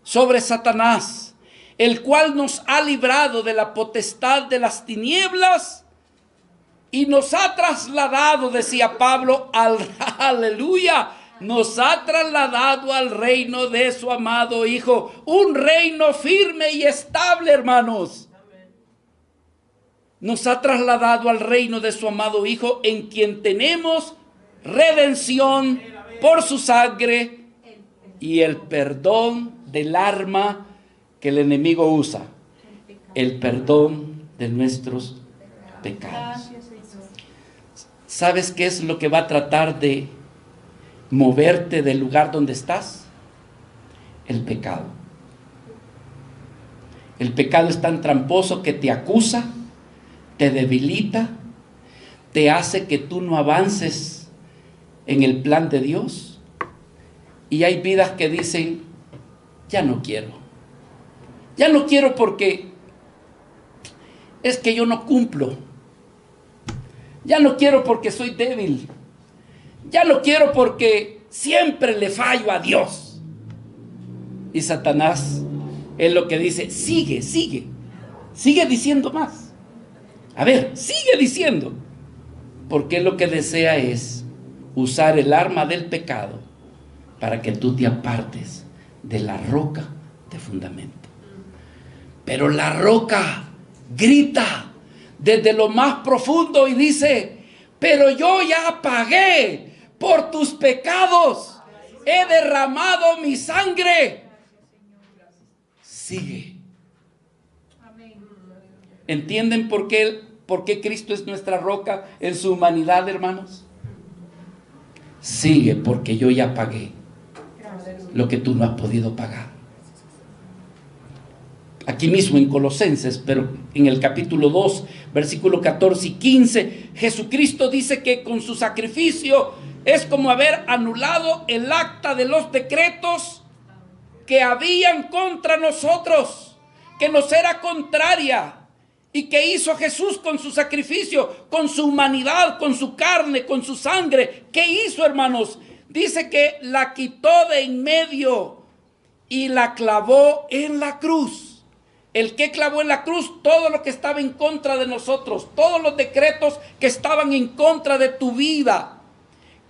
sobre Satanás, el cual nos ha librado de la potestad de las tinieblas y nos ha trasladado, decía Pablo, aleluya, nos ha trasladado al reino de su amado Hijo, un reino firme y estable, hermanos. Nos ha trasladado al reino de su amado Hijo, en quien tenemos redención por su sangre y el perdón del arma que el enemigo usa, el perdón de nuestros pecados. ¿Sabes qué es lo que va a tratar de moverte del lugar donde estás? El pecado. El pecado es tan tramposo que te acusa, te debilita, te hace que tú no avances en el plan de Dios. Y hay vidas que dicen, ya no quiero. Ya no quiero porque es que yo no cumplo. Ya no quiero porque soy débil. Ya no quiero porque siempre le fallo a Dios. Y Satanás es lo que dice, sigue diciendo más. A ver, sigue diciendo. Porque lo que desea es usar el arma del pecado para que tú te apartes de la roca de fundamento. Pero la roca grita desde lo más profundo y dice, pero yo ya pagué por tus pecados, he derramado mi sangre. Sigue. ¿Entienden por qué Cristo es nuestra roca en su humanidad, hermanos? Sigue, porque yo ya pagué lo que tú no has podido pagar. Aquí mismo en Colosenses, pero en el capítulo 2, versículo 14 y 15, Jesucristo dice que con su sacrificio es como haber anulado el acta de los decretos que habían contra nosotros, que nos era contraria. ¿Y qué hizo Jesús con su sacrificio, con su humanidad, con su carne, con su sangre? ¿Qué hizo, hermanos? Dice que la quitó de en medio y la clavó en la cruz. ¿El que clavó en la cruz? Todo lo que estaba en contra de nosotros, todos los decretos que estaban en contra de tu vida.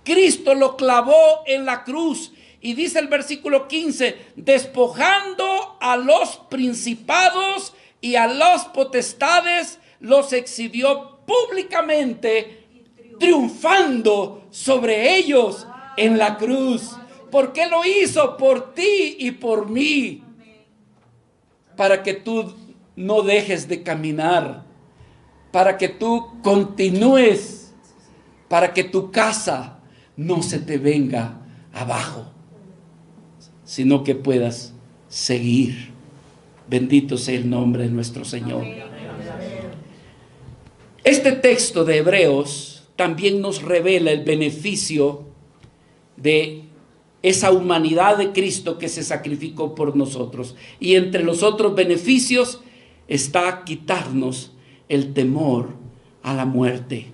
Cristo lo clavó en la cruz. Y dice el versículo 15, despojando a los principados y a las potestades, los exhibió públicamente, triunfando sobre ellos en la cruz. ¿Por qué lo hizo? Por ti y por mí. Para que tú no dejes de caminar, para que tú continúes, para que tu casa no se te venga abajo, sino que puedas seguir. Bendito sea el nombre de nuestro Señor. Este texto de Hebreos también nos revela el beneficio de esa humanidad de Cristo que se sacrificó por nosotros. Y entre los otros beneficios está quitarnos el temor a la muerte.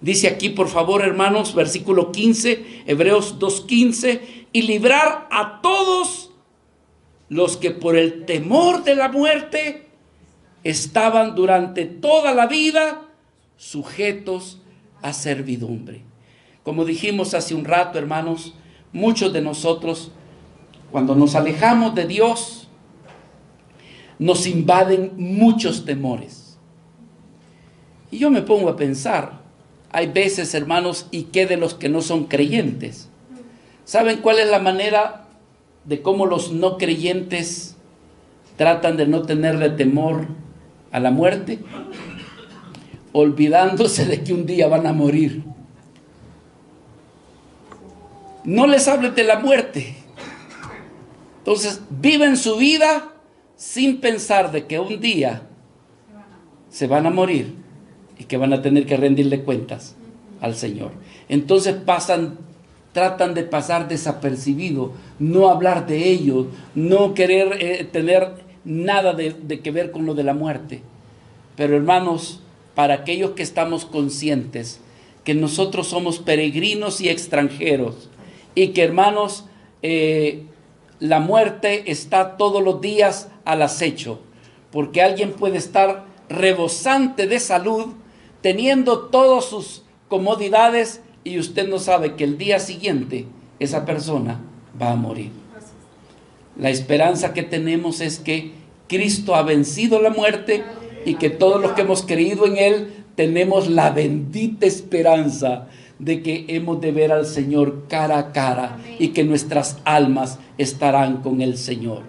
Dice aquí, por favor, hermanos, versículo 15, Hebreos 2:15, y librar a todos los que por el temor de la muerte estaban durante toda la vida sujetos a servidumbre. Como dijimos hace un rato, hermanos, muchos de nosotros, cuando nos alejamos de Dios, nos invaden muchos temores. Y yo me pongo a pensar, hay veces, hermanos, ¿y qué de los que no son creyentes? ¿Saben cuál es la manera de cómo los no creyentes tratan de no tenerle temor a la muerte? Olvidándose de que un día van a morir. No les hables de la muerte. Entonces, viven su vida sin pensar de que un día se van a morir y que van a tener que rendirle cuentas al Señor. Entonces tratan de pasar desapercibido, no hablar de ellos, no querer tener nada de que ver con lo de la muerte. Pero hermanos, para aquellos que estamos conscientes que nosotros somos peregrinos y extranjeros, y que hermanos, la muerte está todos los días al acecho, porque alguien puede estar rebosante de salud, teniendo todas sus comodidades, y usted no sabe que el día siguiente esa persona va a morir. La esperanza que tenemos es que Cristo ha vencido la muerte y que todos los que hemos creído en Él tenemos la bendita esperanza de que hemos de ver al Señor cara a cara y que nuestras almas estarán con el Señor.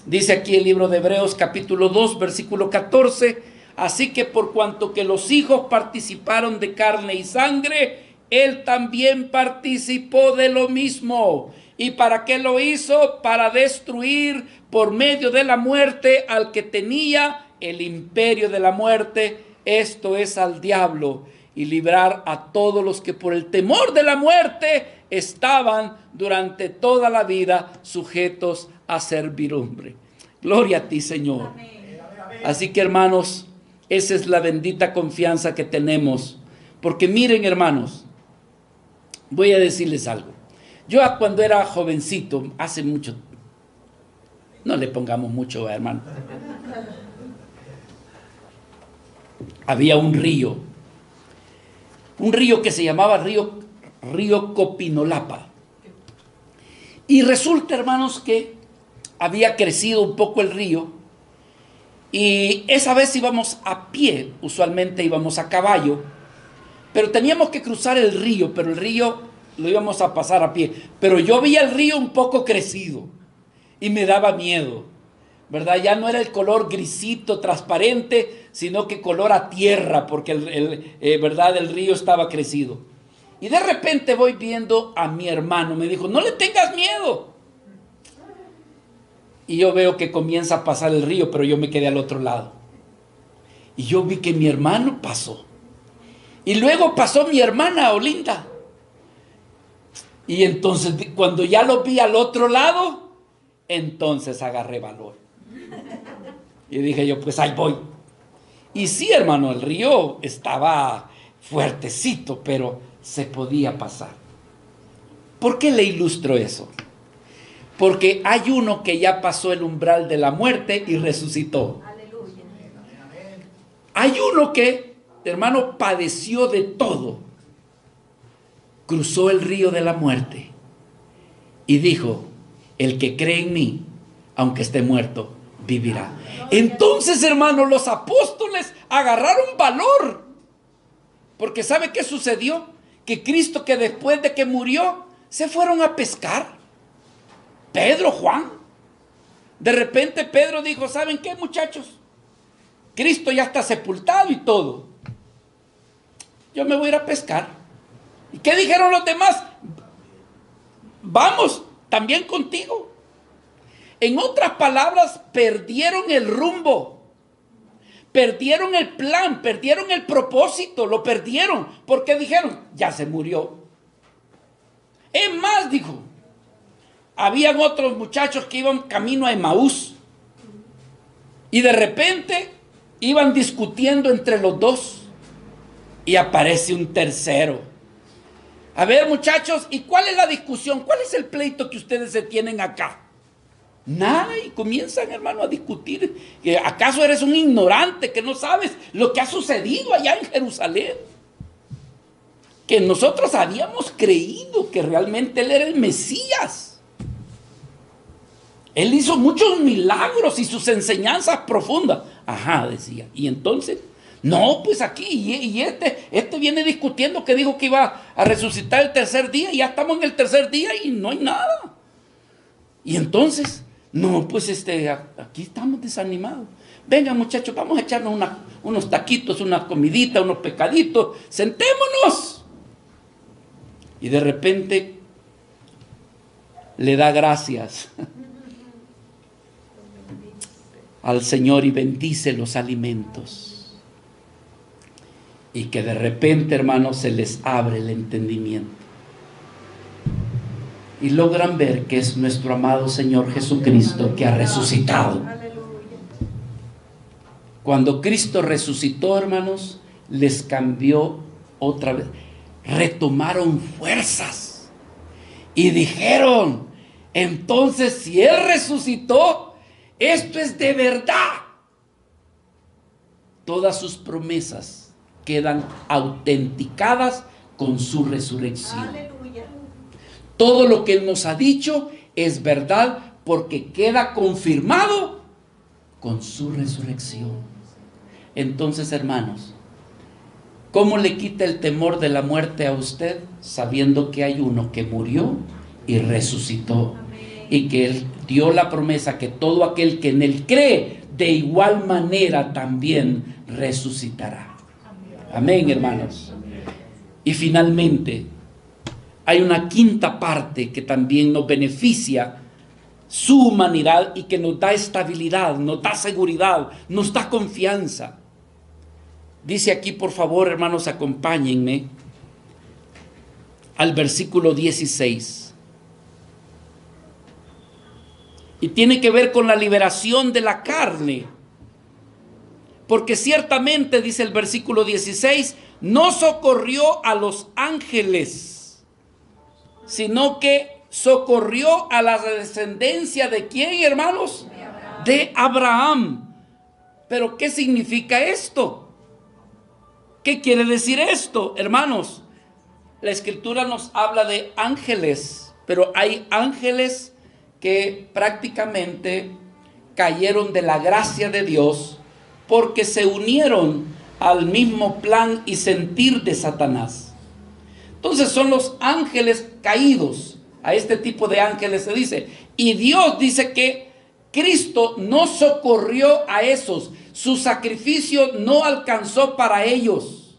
Dice aquí el libro de Hebreos capítulo 2 versículo 14: así que por cuanto que los hijos participaron de carne y sangre, Él también participó de lo mismo. ¿Y para qué lo hizo? Para destruir por medio de la muerte al que tenía el imperio de la muerte, esto es al diablo, y librar a todos los que por el temor de la muerte estaban durante toda la vida sujetos a servidumbre. Gloria a ti, Señor. Así que, hermanos, esa es la bendita confianza que tenemos. Porque miren, hermanos, voy a decirles algo. Yo cuando era jovencito, hace mucho, no le pongamos mucho, hermano, había un río que se llamaba río Copinolapa. Y resulta, hermanos, que había crecido un poco el río, y esa vez íbamos a pie, usualmente íbamos a caballo, pero teníamos que cruzar el río, pero el río lo íbamos a pasar a pie. Pero yo veía el río un poco crecido y me daba miedo, ¿verdad? Ya no era el color grisito, transparente, sino que color a tierra, porque ¿verdad? El río estaba crecido. Y de repente voy viendo a mi hermano, me dijo, no le tengas miedo. Y yo veo que comienza a pasar el río, pero yo me quedé al otro lado. Y yo vi que mi hermano pasó. Y luego pasó mi hermana Olinda. Y entonces cuando ya lo vi al otro lado, entonces agarré valor. Y dije yo, pues ahí voy. Y sí, hermano, el río estaba fuertecito, pero se podía pasar. ¿Por qué le ilustro eso? Porque hay uno que ya pasó el umbral de la muerte y resucitó. Aleluya. Hay uno que, hermano, padeció de todo. Cruzó el río de la muerte y dijo, el que cree en mí, aunque esté muerto, vivirá. Entonces, hermano, los apóstoles agarraron valor. Porque ¿sabe qué sucedió? Que Cristo, que después de que murió, se fueron a pescar. Pedro, Juan. De repente Pedro dijo, ¿saben qué, muchachos? Cristo ya está sepultado y todo. Yo me voy a ir a pescar. ¿Y qué dijeron los demás? Vamos, también contigo. En otras palabras, perdieron el rumbo. Perdieron el plan, perdieron el propósito, lo perdieron. Porque dijeron, ya se murió. Es más, dijo, habían otros muchachos que iban camino a Emaús. Y de repente iban discutiendo entre los dos. Y aparece un tercero. A ver, muchachos, ¿y cuál es la discusión? ¿Cuál es el pleito que ustedes se tienen acá? Nada, y comienzan, hermano, a discutir. ¿Acaso eres un ignorante que no sabes lo que ha sucedido allá en Jerusalén? Que nosotros habíamos creído que realmente Él era el Mesías. Él hizo muchos milagros y sus enseñanzas profundas. Ajá, decía. Y entonces, no, pues aquí, y este viene discutiendo que dijo que iba a resucitar el tercer día, y ya estamos en el tercer día y no hay nada. Y entonces, no, pues aquí estamos desanimados. Venga, muchachos, vamos a echarnos unos taquitos, una comidita, unos pescaditos, sentémonos. Y de repente le da gracias al Señor y bendice los alimentos. Y que de repente, hermanos, se les abre el entendimiento. Y logran ver que es nuestro amado Señor Jesucristo que ha resucitado. Cuando Cristo resucitó, hermanos, les cambió otra vez. Retomaron fuerzas. Y dijeron, entonces si Él resucitó, esto es de verdad. Todas sus promesas quedan autenticadas con su resurrección. Aleluya. Todo lo que Él nos ha dicho es verdad porque queda confirmado con su resurrección. Entonces, hermanos, ¿cómo le quita el temor de la muerte a usted? Sabiendo que hay uno que murió y resucitó. Amén. Y que Él dio la promesa que todo aquel que en Él cree, de igual manera también resucitará. Amén, hermanos. Y finalmente, hay una quinta parte que también nos beneficia su humanidad y que nos da estabilidad, nos da seguridad, nos da confianza. Dice aquí, por favor, hermanos, acompáñenme al versículo 16. Y tiene que ver con la liberación de la carne. Porque ciertamente, dice el versículo 16, no socorrió a los ángeles, sino que socorrió a la descendencia de ¿quién, hermanos? De Abraham. Pero ¿qué significa esto? ¿Qué quiere decir esto, hermanos? La Escritura nos habla de ángeles, pero hay ángeles que prácticamente cayeron de la gracia de Dios porque se unieron al mismo plan y sentir de Satanás. Entonces son los ángeles caídos. A este tipo de ángeles se dice. Y Dios dice que Cristo no socorrió a esos. Su sacrificio no alcanzó para ellos.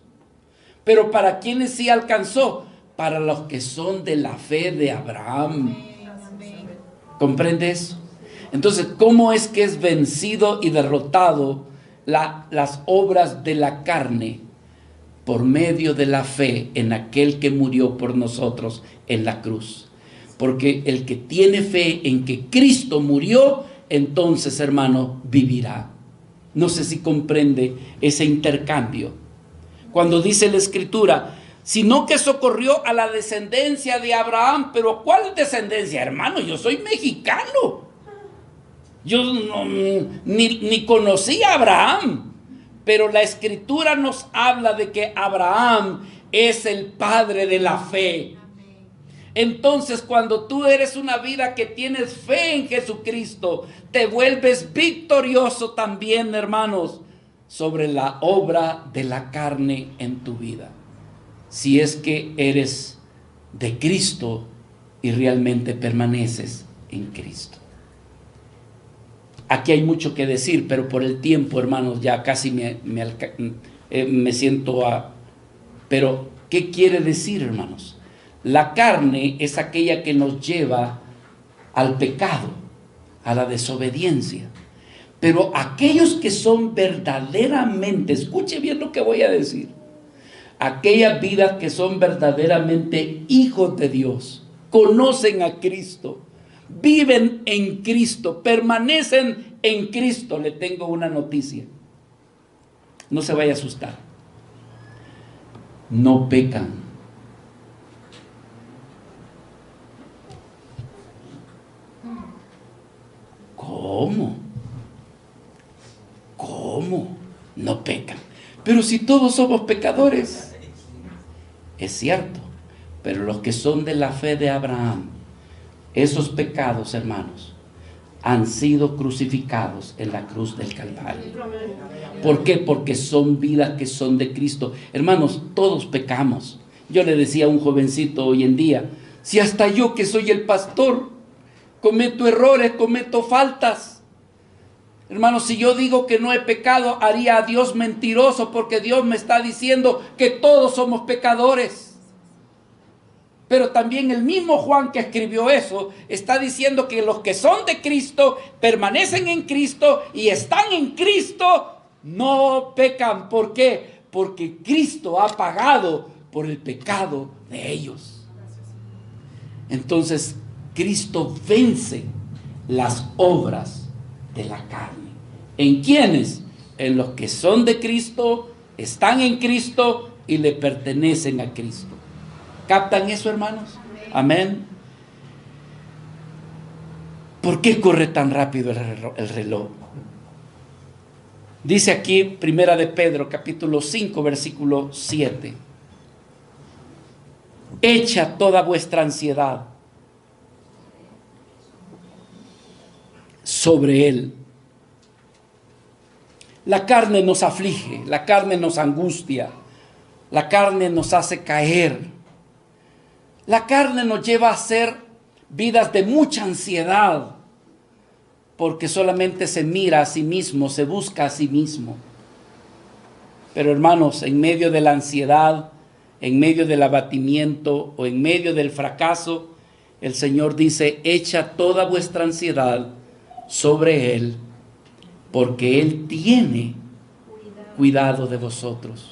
Pero ¿para quiénes sí alcanzó? Para los que son de la fe de Abraham. ¿Comprende eso? Entonces, ¿cómo es que es vencido y derrotado las obras de la carne? Por medio de la fe en aquel que murió por nosotros en la cruz. Porque el que tiene fe en que Cristo murió, entonces, hermano, vivirá. No sé si comprende ese intercambio. Cuando dice la Escritura, sino que socorrió a la descendencia de Abraham. Pero ¿cuál descendencia, hermano? Yo soy mexicano. Yo ni conocí a Abraham. Pero la Escritura nos habla de que Abraham es el padre de la fe. Entonces, cuando tú eres una vida que tienes fe en Jesucristo, te vuelves victorioso también, hermanos, sobre la obra de la carne en tu vida. Si es que eres de Cristo y realmente permaneces en Cristo. Aquí hay mucho que decir, pero por el tiempo, hermanos, ya casi me siento Pero, ¿qué quiere decir, hermanos? La carne es aquella que nos lleva al pecado, a la desobediencia. Pero aquellos que son verdaderamente, escuche bien lo que voy a decir, aquellas vidas que son verdaderamente hijos de Dios, conocen a Cristo, viven en Cristo, permanecen en Cristo. Le tengo una noticia. No se vaya a asustar. No pecan. ¿Cómo? ¿Cómo? No pecan. Pero si todos somos pecadores. Es cierto. Pero los que son de la fe de Abraham, esos pecados, hermanos, han sido crucificados en la cruz del Calvario. ¿Por qué? Porque son vidas que son de Cristo. Hermanos, todos pecamos. Yo le decía a un jovencito hoy en día, si hasta yo que soy el pastor cometo errores, cometo faltas. Hermanos, si yo digo que no he pecado, haría a Dios mentiroso, porque Dios me está diciendo que todos somos pecadores. Pero también el mismo Juan que escribió eso está diciendo que los que son de Cristo, permanecen en Cristo y están en Cristo, no pecan. ¿Por qué? Porque Cristo ha pagado por el pecado de ellos. Entonces, Cristo vence las obras de la carne. ¿En quiénes? En los que son de Cristo, están en Cristo y le pertenecen a Cristo. ¿Captan eso, hermanos? Amén. ¿Por qué corre tan rápido el reloj? Dice aquí, Primera de Pedro, capítulo 5, versículo 7. Echa toda vuestra ansiedad sobre Él. La carne nos aflige, la carne nos angustia, la carne nos hace caer. La carne nos lleva a hacer vidas de mucha ansiedad, porque solamente se mira a sí mismo, se busca a sí mismo. Pero hermanos, en medio de la ansiedad, en medio del abatimiento o en medio del fracaso, el Señor dice: echa toda vuestra ansiedad sobre Él, porque Él tiene cuidado de vosotros.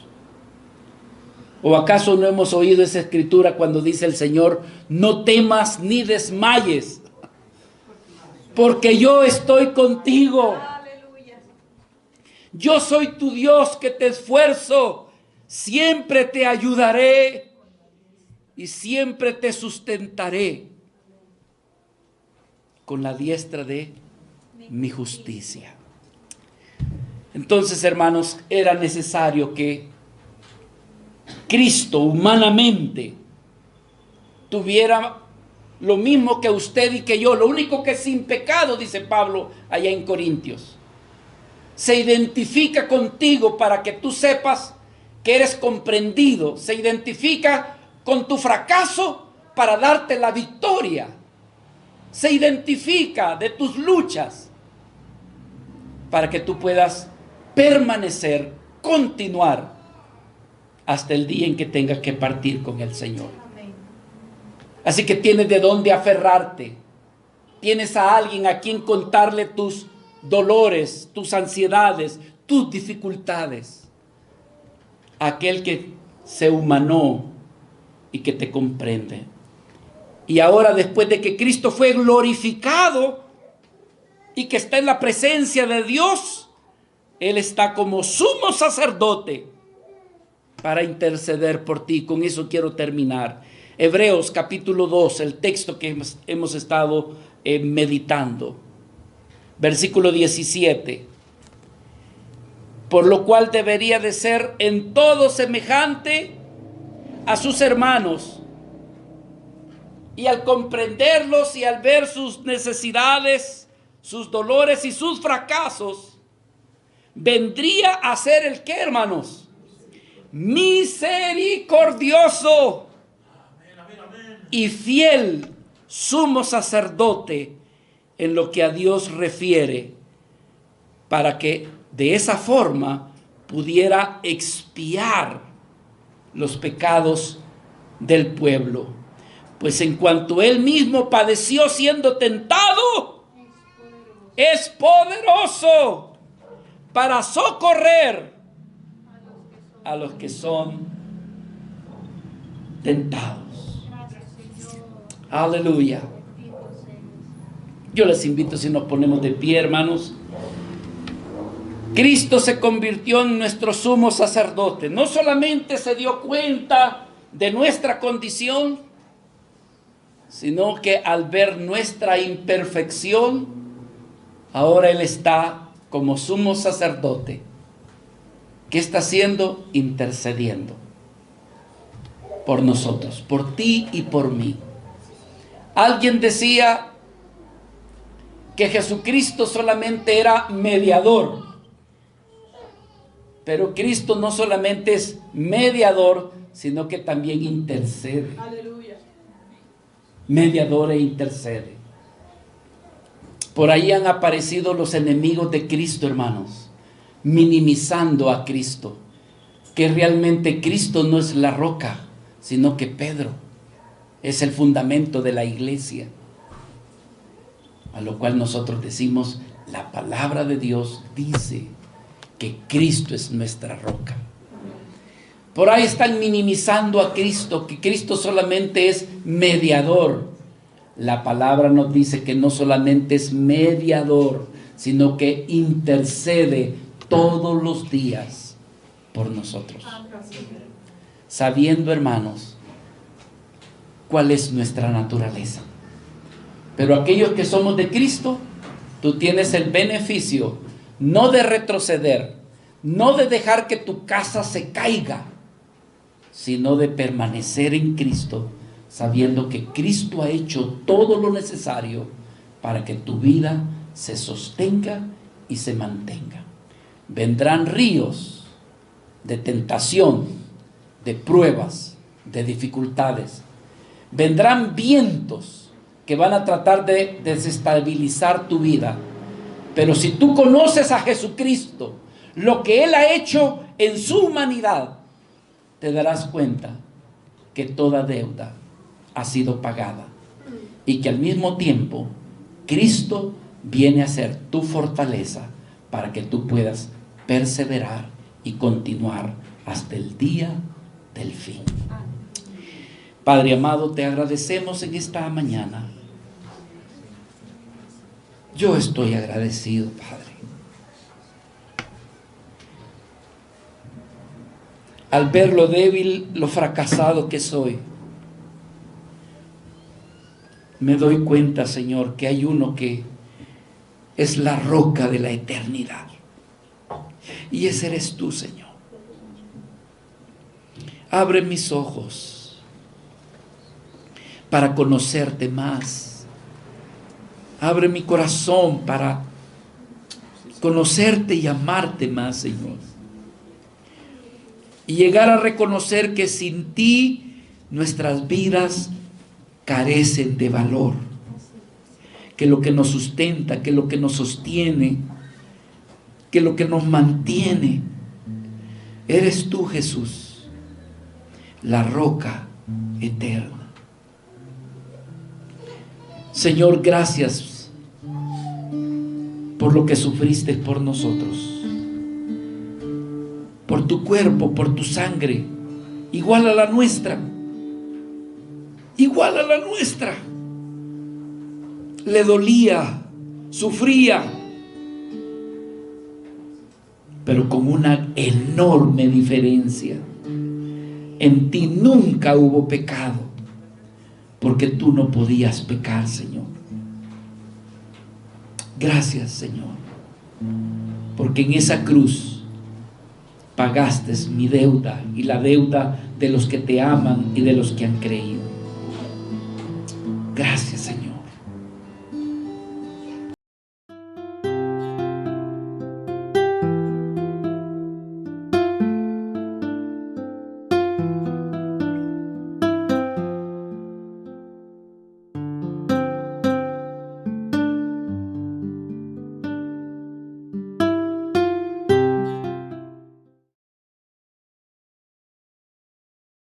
¿O acaso no hemos oído esa escritura cuando dice el Señor: no temas ni desmayes, porque yo estoy contigo? Yo soy tu Dios que te esfuerzo, siempre te ayudaré y siempre te sustentaré con la diestra de mi justicia. Entonces, hermanos, era necesario que Cristo humanamente tuviera lo mismo que usted y que yo, lo único que sin pecado, dice Pablo allá en Corintios. Se identifica contigo para que tú sepas que eres comprendido. Se identifica con tu fracaso para darte la victoria. Se identifica de tus luchas para que tú puedas permanecer, continuar hasta el día en que tengas que partir con el Señor. Así que tienes de dónde aferrarte. Tienes a alguien a quien contarle tus dolores, tus ansiedades, tus dificultades. Aquel que se humanó y que te comprende. Y ahora, después de que Cristo fue glorificado y que está en la presencia de Dios, Él está como sumo sacerdote para interceder por ti. Con eso quiero terminar. Hebreos capítulo 2, el texto que hemos estado meditando. Versículo 17. Por lo cual debería de ser en todo semejante a sus hermanos. Y al comprenderlos y al ver sus necesidades, sus dolores y sus fracasos, vendría a ser el ¿qué, hermanos? Misericordioso y fiel sumo sacerdote en lo que a Dios refiere, para que de esa forma pudiera expiar los pecados del pueblo. Pues en cuanto Él mismo padeció siendo tentado, es poderoso para socorrer a los que son tentados. Aleluya. Yo les invito, si nos ponemos de pie, hermanos. Cristo se convirtió en nuestro sumo sacerdote. No solamente se dio cuenta de nuestra condición, sino que al ver nuestra imperfección, ahora Él está como sumo sacerdote. ¿Qué está haciendo? Intercediendo por nosotros, por ti y por mí. Alguien decía que Jesucristo solamente era mediador, pero Cristo no solamente es mediador, sino que también intercede. Aleluya. Mediador e intercede. Por ahí han aparecido los enemigos de Cristo, hermanos, minimizando a Cristo, que realmente Cristo no es la roca, sino que Pedro. es el fundamento de la iglesia. A lo cual nosotros decimos, la palabra de Dios dice que Cristo es nuestra roca. Por ahí están minimizando a Cristo, que Cristo solamente es mediador. La palabra nos dice que no solamente es mediador, sino que intercede todos los días por nosotros. Sabiendo, hermanos, cuál es nuestra naturaleza. Pero aquellos que somos de Cristo, tú tienes el beneficio no de retroceder, no de dejar que tu casa se caiga, sino de permanecer en Cristo, sabiendo que Cristo ha hecho todo lo necesario para que tu vida se sostenga y se mantenga. Vendrán ríos de tentación, de pruebas, de dificultades. Vendrán vientos que van a tratar de desestabilizar tu vida. Pero si tú conoces a Jesucristo, lo que Él ha hecho en su humanidad, te darás cuenta que toda deuda ha sido pagada y que al mismo tiempo Cristo viene a ser tu fortaleza para que tú puedas perseverar y continuar hasta el día del fin. Padre amado, te agradecemos en esta mañana. Yo estoy agradecido, Padre. Al ver lo débil, lo fracasado que soy, me doy cuenta, Señor, que hay uno que es la roca de la eternidad. Y ese eres tú, Señor. Abre mis ojos para conocerte más. Abre mi corazón para conocerte y amarte más, Señor. Y llegar a reconocer que sin ti nuestras vidas carecen de valor. Que lo que nos sustenta, que lo que nos sostiene, que lo que nos mantiene, eres tú, Jesús, la roca eterna. Señor, gracias por lo que sufriste por nosotros. Por tu cuerpo, por tu sangre, igual a la nuestra. Igual a la nuestra. Le dolía, sufría, pero con una enorme diferencia. En ti nunca hubo pecado, porque tú no podías pecar, Señor. Gracias, Señor, porque en esa cruz pagaste mi deuda y la deuda de los que te aman y de los que han creído. Gracias.